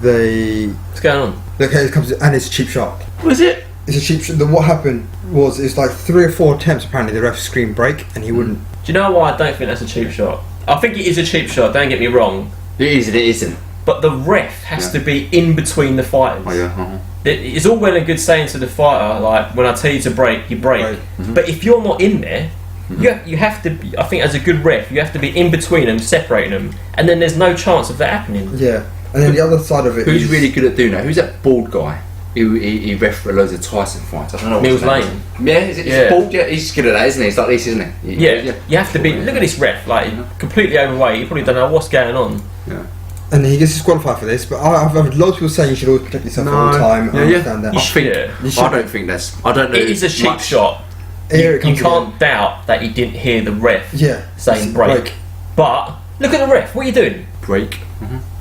What's going on? Okay, it comes and it's a cheap shot. Was it? it's a cheap shot. What happened was it's like 3 or 4 attempts. Apparently, the ref screamed break, and he wouldn't. Do you know why I don't think that's a cheap shot? I think it is a cheap shot. Don't get me wrong. It is and it isn't. But the ref has to be in between the fighters. Oh, yeah. It's all well and good saying to the fighter, like, when I tell you to break, you break. Mm-hmm. But if you're not in there, you have to be, I think as a good ref, you have to be in between them, separating them, and then there's no chance of that happening. Yeah. And then the other side of it Who's really good at doing that? Who's that bald guy? He ref for loads of Tyson fights. I don't know. Mills Lane. Yeah, is it bald? Yeah, he's good at that, isn't he? It's like this, isn't he? Yeah, you have to be. Look at this ref, like completely overweight. You probably don't know what's going on. Yeah. And he gets disqualified for this, but I've heard loads of people saying you should always protect yourself all the time. I understand that. I don't think that's. I don't know. It is a cheap shot. Here You can't doubt that he didn't hear the ref saying break. But look at the ref. What are you doing? Break.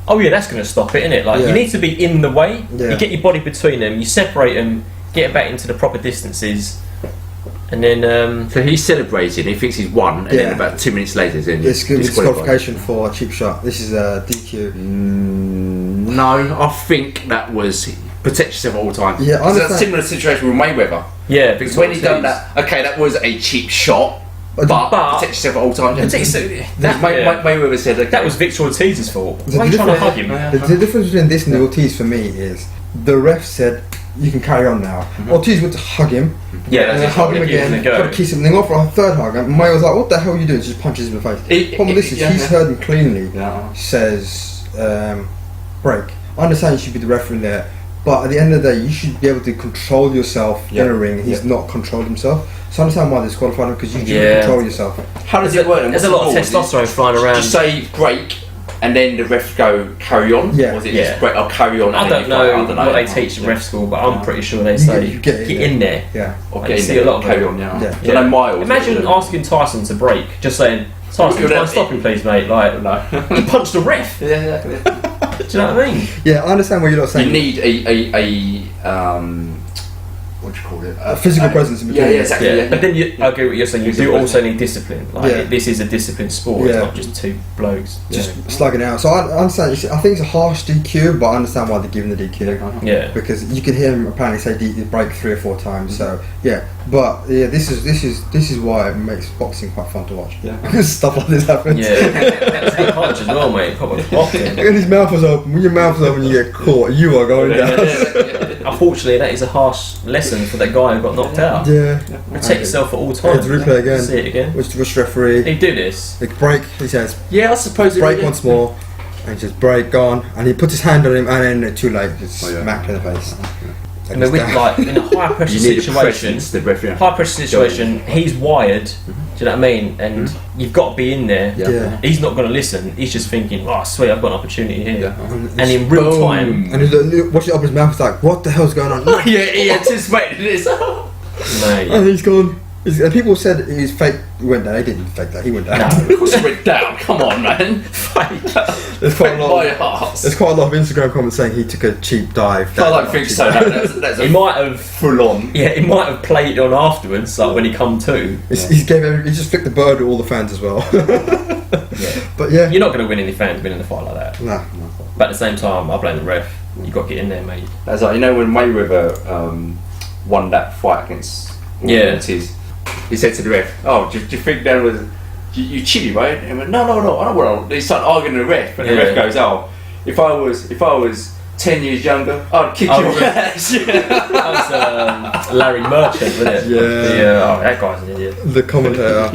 Oh yeah, that's going to stop it, isn't it? Like you need to be in the way. Yeah. You get your body between them. You separate them. Get it back into the proper distances. And then so he's celebrating. He thinks he's won, and then about 2 minutes later, then it's going to be disqualification for a cheap shot. This is a DQ. No, I think that was protect yourself at all times. Yeah, I understand. It's a similar situation with Mayweather. Yeah, because when he done that, okay, that was a cheap shot. But protect yourself at all times. Mayweather said that was Victor Ortiz's fault. Why are you trying to hug him? The difference between this and the Ortiz for me is the ref said you can carry on now. Ortiz went to hug him. Yeah, and then hug him again. Tried to kiss him. Then go for a third hug. And May was like, "What the hell are you doing?" Just punches him in the face. Problem with this is he's heard him cleanly. Says break. I understand you should be the referee there, but at the end of the day, you should be able to control yourself in a ring. He's not controlled himself. So I understand why they disqualified him, because you can control yourself. How does it work? There's a lot of testosterone flying around. Just say break, and then the ref go carry on. Yeah. Or is it just break? I'll carry on. I don't know what they teach in ref school, but I'm pretty sure they say get in there. Yeah. Or get in there. A lot of carry on. Yeah. Miles. Imagine asking Tyson to break, just saying, "Tyson, try and stop him, please, mate." Like, no. He punched the ref. Yeah. Do you know what I mean? Yeah, I understand what you're not saying. You need a what do you call it? A physical presence in between. Yeah, exactly. Yeah. But then I agree what you're saying. You do also need discipline. Like this is a disciplined sport. It's not just two blokes just slugging out. So I understand. I think it's a harsh DQ, but I understand why they're giving the DQ. Yeah. Because you can hear him apparently say break 3 or 4 times. So but this is why it makes boxing quite fun to watch. Yeah. Because stuff like this happens. Yeah. That's a punch as well, mate. Proper boxing. When his mouth was open, when your mouth is open, you get caught. You are going down. Unfortunately, that is a harsh lesson for that guy who got knocked out. Yeah. Protect yourself at all times. Replay again. See it again. Which referee? He do this. Like break. He says. Yeah, I suppose. Break once more, and just break gone, and he puts his hand on him, and then too late, just smacked in the face. I mean, with like in a high pressure situation, he's wired. Do you know what I mean? And you've got to be in there. Yeah. He's not going to listen. He's just thinking, "Oh, sweet, I've got an opportunity here." And in real time, and he watched it up his mouth. It's like, what the hell's going on? He anticipated this. Mate. And he's gone. And people said he's fake. He went down. He didn't fake that. He went down. No, of course he went down. Come on, man. Fake. There's quite a lot of Instagram comments saying he took a cheap dive. I don't think so. That's he might have full on. Yeah, he might have played it on afterwards, like when he come to. He just flicked the bird to all the fans as well. But you're not going to win any fans winning a fight like that. No. But at the same time, I blame the ref. You got to get in there, mate. That's like, you know, when Mayweather won that fight against Ortiz, he said to the ref, "Oh, do you think that was you cheated, right?" And he went, "No, I don't want to." They start arguing with the ref, and the ref goes, "Oh, if I was 10 years younger, I'd kick your ass." That was Larry Merchant, wasn't it? Yeah. That guy's an idiot. The commentator.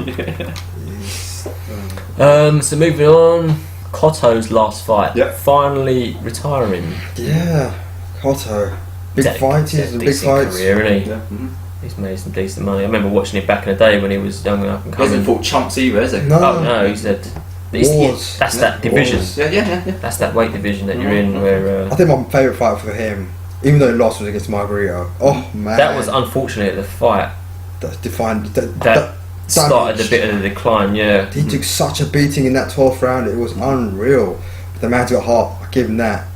So moving on, Cotto's last fight. Finally retiring. Yeah, Cotto. Big fights. He's a big fights. Career, isn't he? Mm-hmm. He's made some decent money. I remember watching it back in the day when he was young and up and coming. He hasn't fought chumps either, has he? No, he said. That's that division. Yeah. That's that weight division that you're in. Where I think my favourite fight for him, even though he lost, was against Margarito. Oh man, that was unfortunate. The fight that defined that started a bit of the decline. Yeah, he took such a beating in that 12th round. It was unreal. But the man's got heart. I give him that.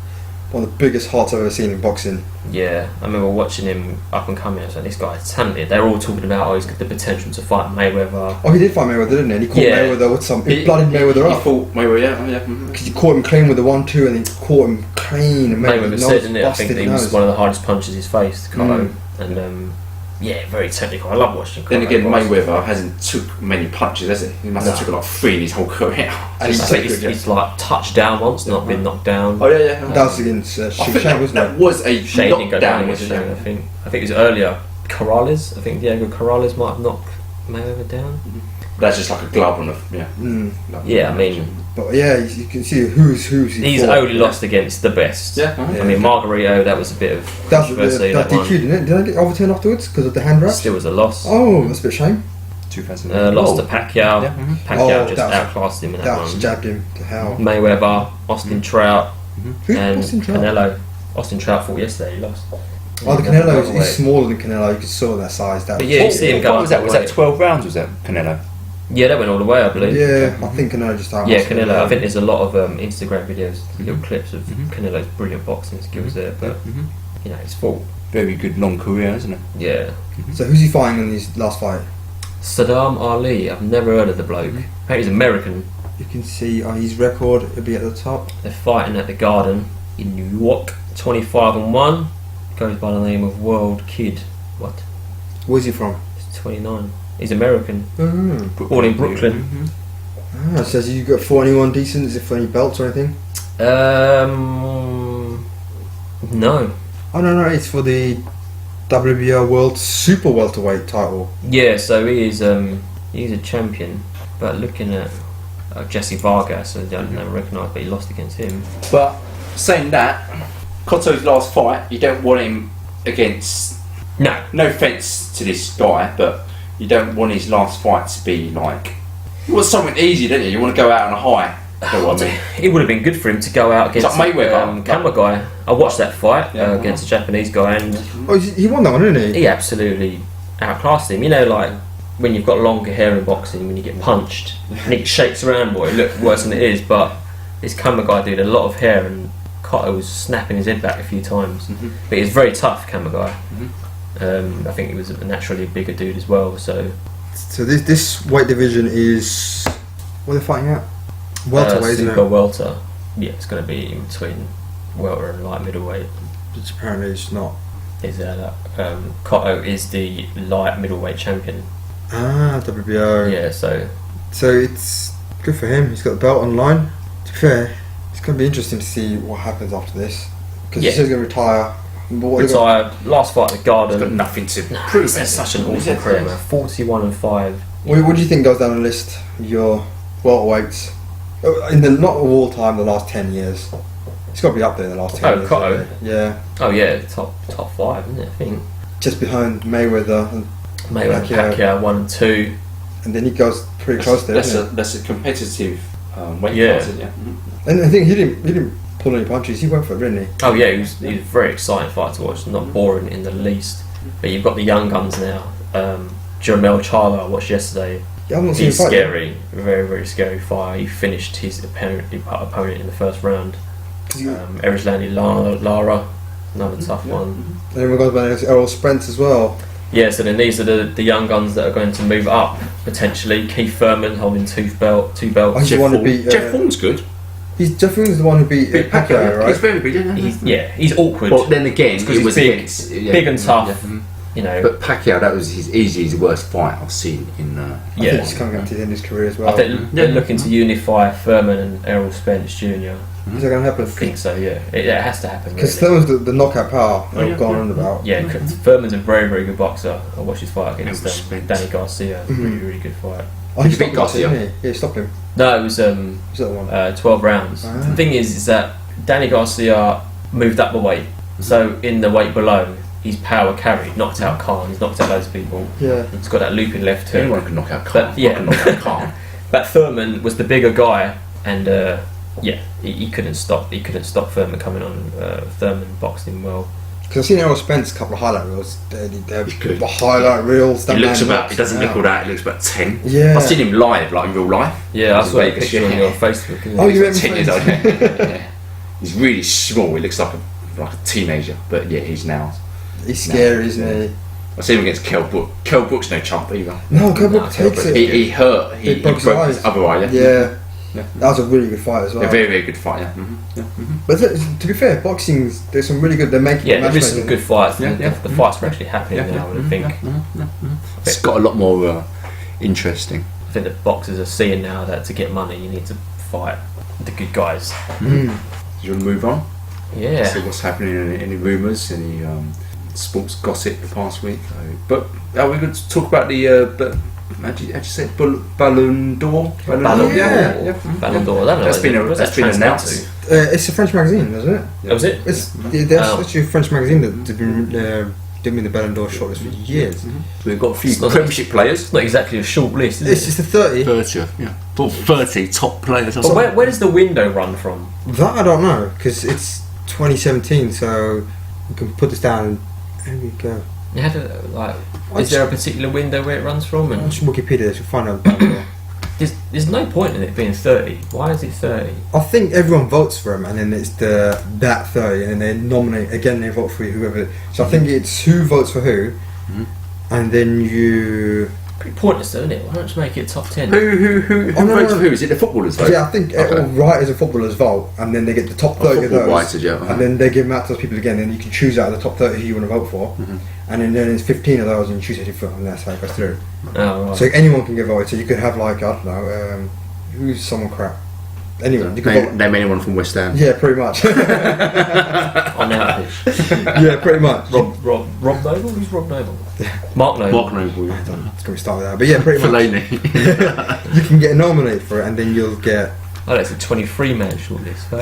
One of the biggest hearts I've ever seen in boxing. Yeah, I remember watching him up and coming. I was like, this guy's talented. They're all talking about, he's got the potential to fight Mayweather. Oh, he did fight Mayweather, didn't he? And he caught Mayweather with some. He blooded Mayweather up. He fought Mayweather, Because he caught him clean with the 1-2, and then he caught him clean. And Mayweather said, didn't it? I think he was one of the hardest punches he's faced, Cotto. and very technical. I love watching. Then again, Mayweather hasn't took many punches, has he? He must have took like 3 in his whole career. And he's like touched down once, not been knocked down. Oh yeah. That was against Shane, wasn't that was a Shane didn't go down, wasn't it? I think it was earlier. Corrales, I think Diego Corrales might have knocked Mayweather down. That's just like a glove on I mean, but you can see who's he's only lost against the best. I mean, Margarito, that was a bit of controversy. That DQ, didn't it? Did I get overturned afterwards because of the hand wrap? Still was a loss. Oh, that's a bit shame. 2000. Lost to Pacquiao. Pacquiao just outclassed him in that one. Jabbed him to hell. Mayweather, Austin Trout, and Austin Canelo. Austin Trout fought yesterday. He lost. Oh, the Canelo is smaller than Canelo. You could saw that size. But you see him go. Was that 12 rounds? Was that Canelo? Yeah, that went all the way, I believe. Yeah, I think Canelo just out. Yeah, Canelo. I think there's a lot of Instagram videos, little clips of Canelo's brilliant boxing skills there. But it's full. Very good long career, isn't it? Yeah. So who's he fighting in his last fight? Saddam Ali. I've never heard of the bloke. Apparently he's American. You can see his record. It'll be at the top. They're fighting at the Garden in New York. 25-1. Goes by the name of World Kid. What? Where's he from? He's 29. He's American. Born in Brooklyn. It says you got for anyone decent? Is it for any belts or anything? No. Oh no, it's for the WBO World Super Welterweight title. Yeah, so he's a champion. But looking at Jesse Vargas, I don't recognise, but he lost against him. But saying that, Cotto's last fight, you don't want him against. No offence to this guy, but you don't want his last fight to be like. You want something easy, don't you? You want to go out on a high. You know what I mean? It would have been good for him to go out against like Mayweather, camera guy. I watched that fight against a Japanese guy, and he won that one, didn't he? He absolutely outclassed him. You know, like when you've got longer hair in boxing, when you get punched, and it shakes around, it looks worse than it is. But this camera guy did a lot of hair, and Cotto was snapping his head back a few times. But he's very tough, camera guy. I think he was naturally a bigger dude as well. So this weight division is what they're fighting at? Welterweight, isn't it? Super welter. Yeah, it's going to be in between welter and light middleweight. Which apparently it's not. Cotto is the light middleweight champion. WBO. Yeah, so it's good for him. He's got the belt online. To be fair, it's going to be interesting to see what happens after this because he says he's going to retire. Last fight at the Garden. He's got nothing to prove. It's such an awesome career, man. 41-5. What do you think goes down the list? Your welterweights in the not of all time, the last 10 years. It's got to be up there in the last 10 years. Cotto. Yeah. Oh yeah, top 5, isn't it? I think. Just behind Mayweather and Pacquiao 1 and 2. And then he goes pretty close there. That's a competitive weight class, isn't it? And I think he didn't pull any punches. He went for it, didn't he? Oh yeah, he was a very exciting fight to watch. Not boring in the least. But you've got the young guns now. Jermel Charlo I watched yesterday. Yeah, I'm not seeing He's scary, very very scary fight. He finished his opponent in the first round. Erislandi Lara, another tough one. And then we've got Errol Spence as well. Yeah, so then these are the young guns that are going to move up potentially. Keith Thurman holding two belts. Jeff Horn's good. Jeff Horn's the one who beat Pacquiao, right? He's very big, isn't he? He's awkward. But then again, because he's big and tough. You know, but Pacquiao, that was his worst fight I've seen in. I think he's coming up to the end of his career as well. I think they're looking to unify Thurman and Errol Spence Jr. Is that going to happen? I think so. Yeah, it has to happen. Because Thurman's the knockout power that I've gone on about. Yeah, Thurman's a very very good boxer. I watched his fight against Danny Garcia. Really good fight. Oh, he stopped Garcia, didn't he? Yeah, stopped him. No, it was 12 rounds. The thing is that Danny Garcia moved up the weight, so in the weight below, he's power carried, knocked out Khan, he's knocked out loads of people. Yeah, he's got that looping left hook. Anyone can knock out Khan. But Thurman was the bigger guy, and he couldn't stop. He couldn't stop Thurman coming on. Thurman boxed him well. Because I've seen Errol Spence a couple of highlight reels. The highlight reels. He doesn't look all that. He looks about 10. Yeah, I've seen him live, like in real life. Yeah, I saw a picture on your Facebook. Oh, you remember 10 years old? Yeah. He's really small. He looks like a teenager, but yeah, he's now. He's scary, isn't he? I see him against Kell Brook. Kell Brook's no chump either. No, Kell Brook takes it. He broke his other eye. Yeah. That was a really good fight as well. A very, very good fight, yeah. But to be fair, boxing, there's some really good. They're making there is some good fights. The fights are actually happening now. I think it's got a lot more interesting. I think that boxers are seeing now that to get money, you need to fight the good guys. Do you want to move on? Yeah. See what's happening. Any rumours? Any sports gossip the past week? But are we going to talk about the? How'd you say it? Ballon d'Or? Ballon d'Or. That's been announced. It's a French magazine, isn't it? Oh, was it? It's actually a French magazine that's been doing the Ballon d'Or shortlist for years. We've got a few Premiership players. It's not exactly a short list, is It's just a 30. 30, yeah. 30 top players. But where does the window run from? That I don't know, because it's 2017, so we can put this down and we go. You had to, is there a particular window where it runs from? And Just Wikipedia, so find out. there's no point in it being 30. Why is it 30? I think everyone votes for him, and then it's that 30, and then they nominate again. They vote for whoever. So I think it's who votes for who, and then you. Pretty pointless, though, isn't it? Why don't you make it top 10? Who votes for who? Is it the footballers vote? Yeah, I think all writers and footballers vote, and then they get the top 30 of those, writers, and then they give them out to those people again, and you can choose out of the top 30 who you want to vote for, and then there's 15 of those, and you choose who you vote, and that's how it goes through. Oh, right. So anyone can get voted. So you could have I don't know, who's someone crap. Anyone. You can name anyone from West Ham. Yeah, pretty much. On average. Yeah, pretty much. Rob Noble? Who's Rob Noble? Mark Noble. Mark Noble, yeah. It's going to start with that. But yeah, pretty much. You can get nominated for it, and then you'll get. Oh, it's a 23-man shortlist.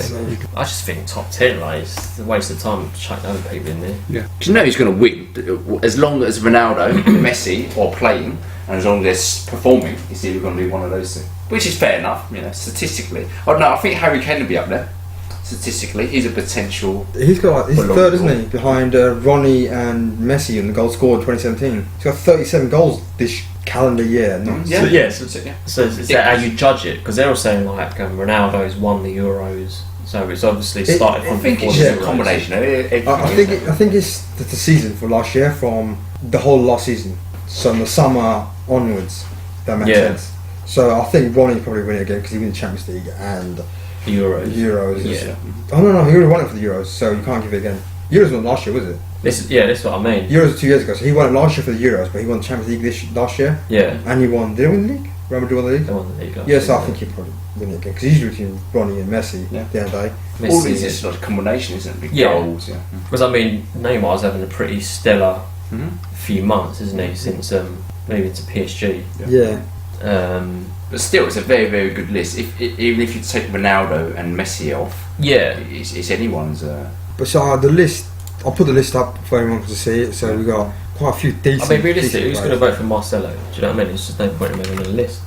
I just think top 10, it's a waste of time chucking other people in there. Yeah. Do you know who's going to win? As long as Ronaldo, Messi are playing, and as long as they're performing, it's either going to be one of those two. Which is fair enough, statistically. I don't know, I think Harry Kane will be up there. Statistically, he's a potential. He's third, isn't he? Behind Ronnie and Messi in the goal scored in 2017. He's got 37 goals this calendar year. So is that how you judge it? Because they're all saying Ronaldo's won the Euros, so it's obviously started from before the Euros. A combination. I think it's the season for last year, from the whole last season, so from the summer onwards. That makes sense. So I think Ronnie probably win it again because he won the Champions League and the Euros. Yeah. Oh no, he already won it for the Euros, so you can't give it again. Euros wasn't last year, was it? This is what I mean. Euros was 2 years ago, so he won it last year for the Euros, but he won the Champions League last year. Yeah. And he won. Did he win the league? Real Madrid won the league. They won the league. Yeah, so I think he'll probably win it again because he's between Ronnie and Messi. At the end of the day. All these is like a combination, isn't it? Big goals. Yeah. Because Neymar's having a pretty stellar few months, isn't he? Since moving to PSG. Yeah. But still, it's a very, very good list. Even if you take Ronaldo and Messi off, it's anyone's. But so the list, I'll put the list up for anyone to see it. So we got quite a few decent. Realistically, who's going to vote for Marcelo? Do you know what I mean? It's just no point in having a list.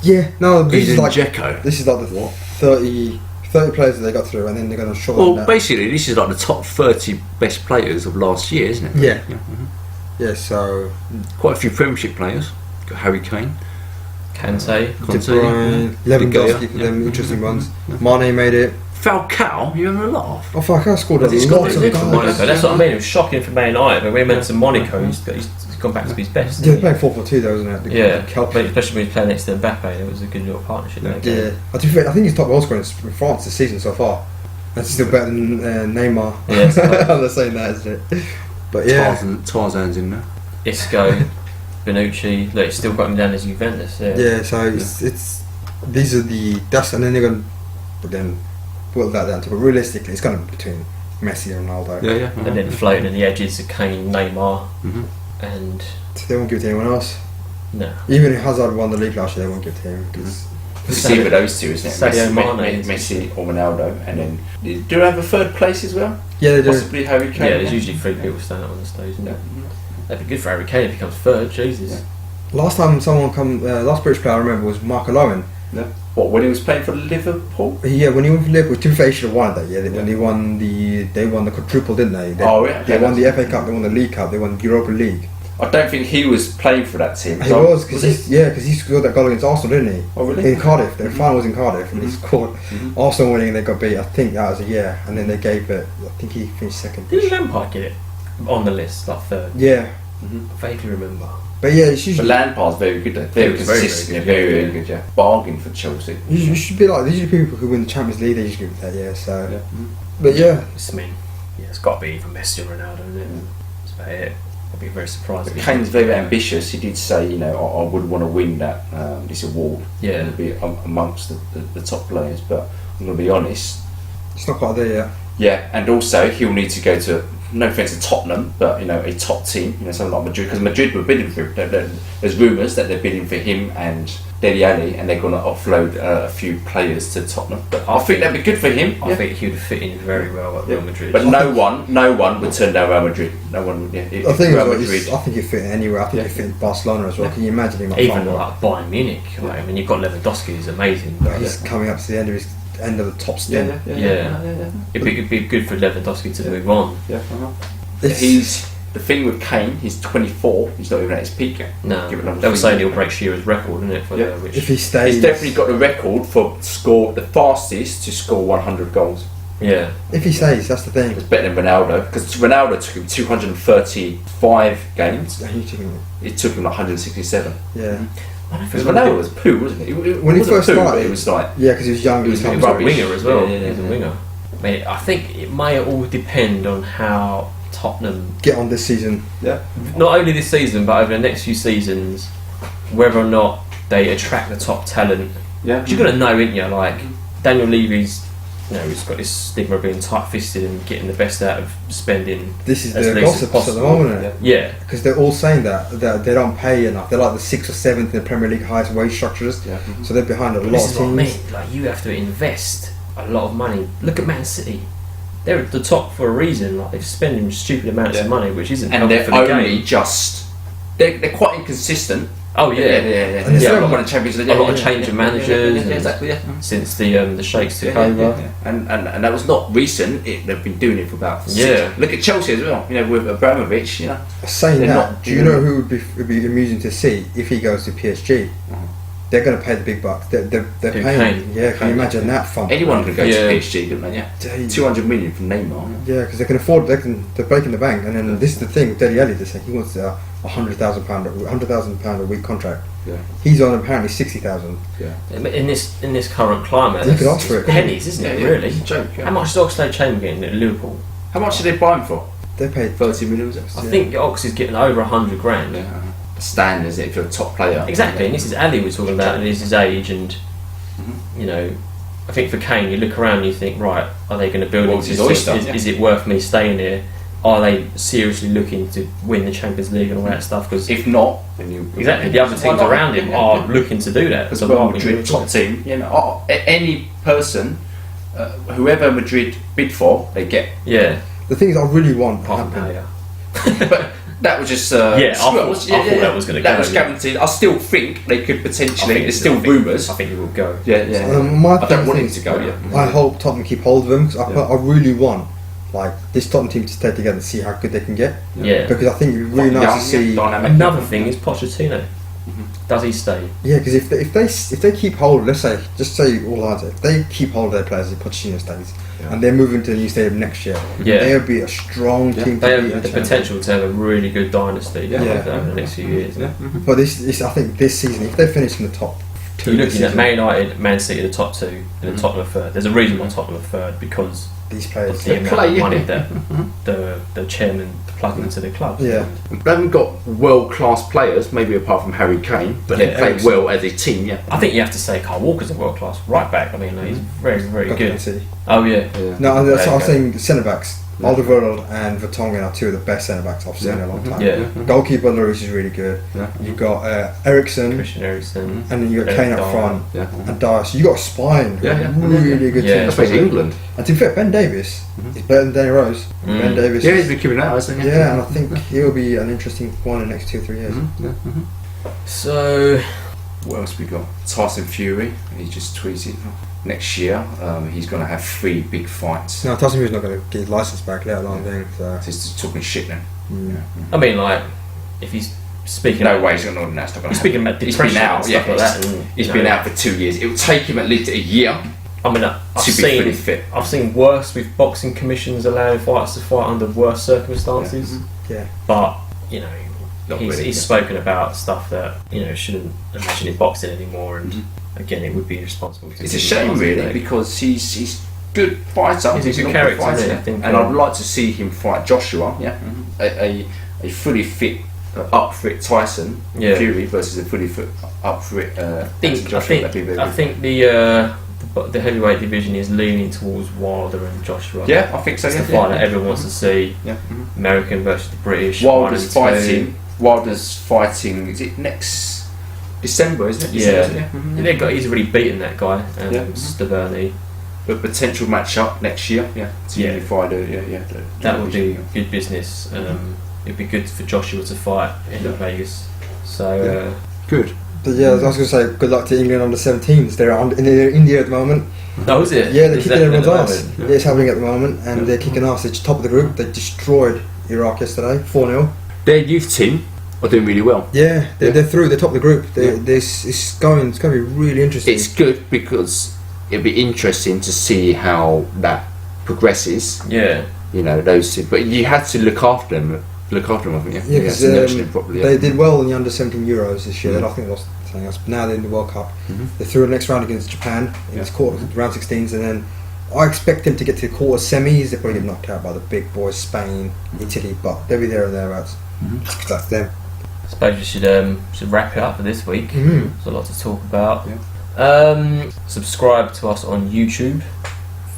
Yeah, no. This is like Dzeko. This is like the 30 players that they got through, and then they're going to short. Well, basically, this is like the top 30 best players of last year, isn't it? Yeah. Yeah. So quite a few Premiership players. Got Harry Kane. Kante, De Bruyne, Lewandowski for them interesting ones. Mane made it. Falcao, you having a laugh? Oh, Falcao scored a lot of goals. That's what I mean. It was shocking for Man United, but when he went to Monaco, he's gone back to his best. Yeah, they're playing 4-4-2 though, isn't it? Especially when he's playing next to Mbappe, it was a good little partnership. I think he's top goal scorer in France this season so far. That's still better than Neymar. Yeah, I'm not saying that, isn't it? But yeah, Tarzan's in there. Isco. Bonucci, it's still got him down as Juventus. Yeah, so it's these are that's, and then they're going to boil that down to. But realistically, it's going to be between Messi and Ronaldo. Yeah. And then floating in the edges of Kane, Neymar, and they won't give it to anyone else. No. Even if Hazard won the league last year, they won't give it to him because. It's either those two, isn't it? Mane, Messi or Ronaldo, and then do they have a third place as well? Yeah, they do. Possibly Harry Kane. Yeah, there's usually 3 people standing up on the stage. That'd be good for Harry Kane if he comes third. Jesus. Yeah. Last time someone last British player I remember was Michael Owen. Yeah. What, when he was playing for Liverpool? Yeah, when he went for Liverpool. To be fair, he should have won that year. When they won the quadruple, didn't they? They won the FA Cup, they won the League Cup, they won the Europa League. I don't think he was playing for that team. He was because he scored that goal against Arsenal, didn't he? Oh really? In Cardiff, the final was in Cardiff, and he scored. Arsenal winning, and they got beat. I think that was a year, and then they gave it. I think he finished second. Did Lampard get it on the list, like third? Yeah. I vaguely remember. But yeah, it's usually. But Lampard's very good. Very consistent. Very good. Yeah. Bargain for Chelsea. You should be like these are people who win the Champions League. They usually give that. Yeah. So. But yeah. It's got to be either Messi or Ronaldo, isn't it? That's about it. I'd be very surprised. Kane's very ambitious. He did say, I would want to win that this award. Yeah. And be amongst the top players. But I'm going to be honest. It's not quite there yet. Yeah, and also he'll need to go to. No offence to Tottenham, but a top team, something like Madrid, because Madrid were bidding for him. There's rumours that they're bidding for him and Dele Alli, and they're going to offload a few players to Tottenham. But I think that'd be good for him. I think he would fit in very well at Real Madrid. But no one would turn down Real Madrid. No one would. Yeah, I think he'd fit in anywhere. I think he'd fit in Barcelona as well. Can you imagine him? Even like Bayern Munich. You've got Lewandowski, who's amazing. But he's coming up to the end of the top stint. Yeah. It'd be good for Lewandowski to move on. He's the thing with Kane. He's 24. He's not even at his peak yet. No, they were saying he'll break Shearer's record, isn't it? If he stays, he's definitely got the record for the fastest to score 100 goals. Yeah. If he stays, that's the thing. It's better than Ronaldo, because Ronaldo took him 235 games. It took him like 167. Yeah. Because Ronaldo was poo, wasn't he? When he first started, it was like because he was young. He was a winger as well. Yeah, he was a winger. I think it may all depend on how Tottenham get on this season. Yeah. Not only this season, but over the next few seasons, whether or not they attract the top talent. Yeah. You've got to know, ain't you? Like Daniel Levy's, he's got this stigma of being tight-fisted and getting the best out of spending. This is the gossip at the moment, isn't it? Yeah. Because they're all saying that they don't pay enough. They're like the 6th or 7th in the Premier League highest wage structures. Yeah. So they're behind a lot of teams. This is what I mean. Like you have to invest a lot of money. Look at Man City. They're at the top for a reason. Like they're spending stupid amounts of money, which isn't helpful for the game. They're quite inconsistent. Oh yeah. And there's a lot of change of managers. Exactly. Since the Sheikhs took over. And that was not recent. They've been doing it for about 6 years. Look at Chelsea as well. With Abramovich. Saying that, do you know who would be amusing to see if he goes to PSG? They're going to pay the big bucks. They're paying. Yeah, can you imagine that fun? Anyone could go to PSG, couldn't they? Yeah. 200 million from Neymar. Yeah, because they can afford. They're breaking the bank. And then this is the thing. Dele Alli, they're saying he wants £100,000 a week contract. Yeah. He's on apparently 60,000. Yeah. In this current climate, you could ask for it. Pennies, isn't it? Really? It's a joke. Yeah. How much is Oxlade-Chamberlain getting at Liverpool? How much did they buy him for? They paid 30 million. I think Ox is getting over 100 grand. Yeah. Standard, is it, if you're a top player? Exactly, and this is Ali we're talking about, and this is his age, and I think for Kane, you look around and you think, right, are they going to build into this? Is it worth me staying here? Are they seriously looking to win the Champions League and all that stuff? Because if not, then the other teams around him are looking to do that. Because Madrid top team, any person, whoever Madrid bid for, they get. Yeah. The things I really want, but. That was just I thought that was going to go. That was guaranteed. I still think they could potentially. There's still rumours. I think it will go. Yeah. I don't want him to go. I hope Tottenham keep hold of him because I really want this Tottenham team to stay together and see how good they can get. Yeah. Because I think it'd be really nice to see. Another thing is Pochettino. Does he stay? Yeah, because if they keep hold, let's say all odds, if they keep hold of their players, if Pochettino stays, and they're moving to the new stadium next year, they'll be a strong team. They have the potential to have a really good dynasty over the next few years. But this, I think, this season, if they finish in the top two, you're looking at Man United, Man City, the top two, and the Tottenham third. There's a reason why Tottenham are third because these players, the amount of money that the chairman plug into the club. Yeah, they haven't got world-class players, maybe apart from Harry Kane, but they play well as a team. Yeah, I think you have to say Kyle Walker's a world-class right back. I mean, he's very, very good. Oh yeah. No, that's what I'm saying. Centre backs. Alderweireld and Vertonghen are two of the best centre backs I've seen in a long time. Yeah. Goalkeeper Lloris is really good. Yeah. You've got Christian Eriksen, and then you got Kane up front. Yeah. And Dyer. So you got a spine. Really good team. Especially England. And to be fair, Ben Davies is better than Danny Rose. Ben Davies. Yeah, he's been keeping that, hasn't he? Yeah, and I think he'll be an interesting one in the next 2 or 3 years. So, what else we got? Tyson Fury. He just tweeted. Next year, he's going to have 3 big fights. No, Tyson Fury's not going to get his license back, let alone thing. So he's talking shit now. I mean, like, if he's speaking, no way he's going to know that's not going to happen. Speaking about depression, and stuff like that. He's been out for 2 years. It will take him at least a year. I mean, I've seen worse with boxing commissions allowing fighters to fight under worse circumstances. Yeah, but he's spoken about stuff that shouldn't imagine in boxing anymore, and again, it would be irresponsible. It's a shame, really, because he's good fighter. He's a good character, I think, and I'd like to see him fight Joshua. Yeah, a fully fit, up fit Tyson Fury versus a fully fit, up fit. I think the heavyweight division is leaning towards Wilder and Joshua. Yeah, I think so. It's the fight that everyone wants to see. Yeah. American versus the British. Wilder's fighting. Is it next December? Isn't it? Yeah. He's already beaten that guy, Staverne. A potential match-up next year. Yeah. To unify that would be good business. It'd be good for Joshua to fight in Vegas. So good. But I was going to say, good luck to England under 17s. They're in India at the moment. Oh, is it? Yeah, they're kicking everyone's ass. Yeah, it's happening at the moment, and they're kicking ass. They're top of the group. They destroyed Iraq yesterday, 4-0. Their youth team are doing really well. Yeah, they're through. They're top of the group. It's going to be really interesting. It's good because it'll be interesting to see how that progresses. Yeah. Those two. But you had to look after them. I think. Yeah, because they did well in the under 17 Euros this year. I think they lost something else. But now they're in the World Cup. They're through the next round against Japan in this round 16s, and then I expect them to get to the quarter semis. They'll probably get knocked out by the big boys, Spain, Italy, but they'll be there and thereabouts. That's them. I suppose we should wrap it up for this week. There's a lot to talk about. Subscribe to us on YouTube.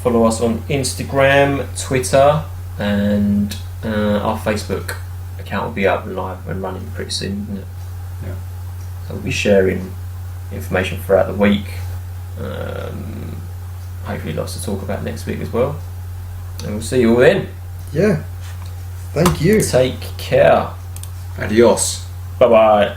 Follow us on Instagram, Twitter, and our Facebook account will be up and live and running pretty soon, isn't it? Yeah. So we'll be sharing information throughout the week. Hopefully lots to talk about next week as well. And we'll see you all then. Yeah. Thank you. Take care. Adios. Bye bye.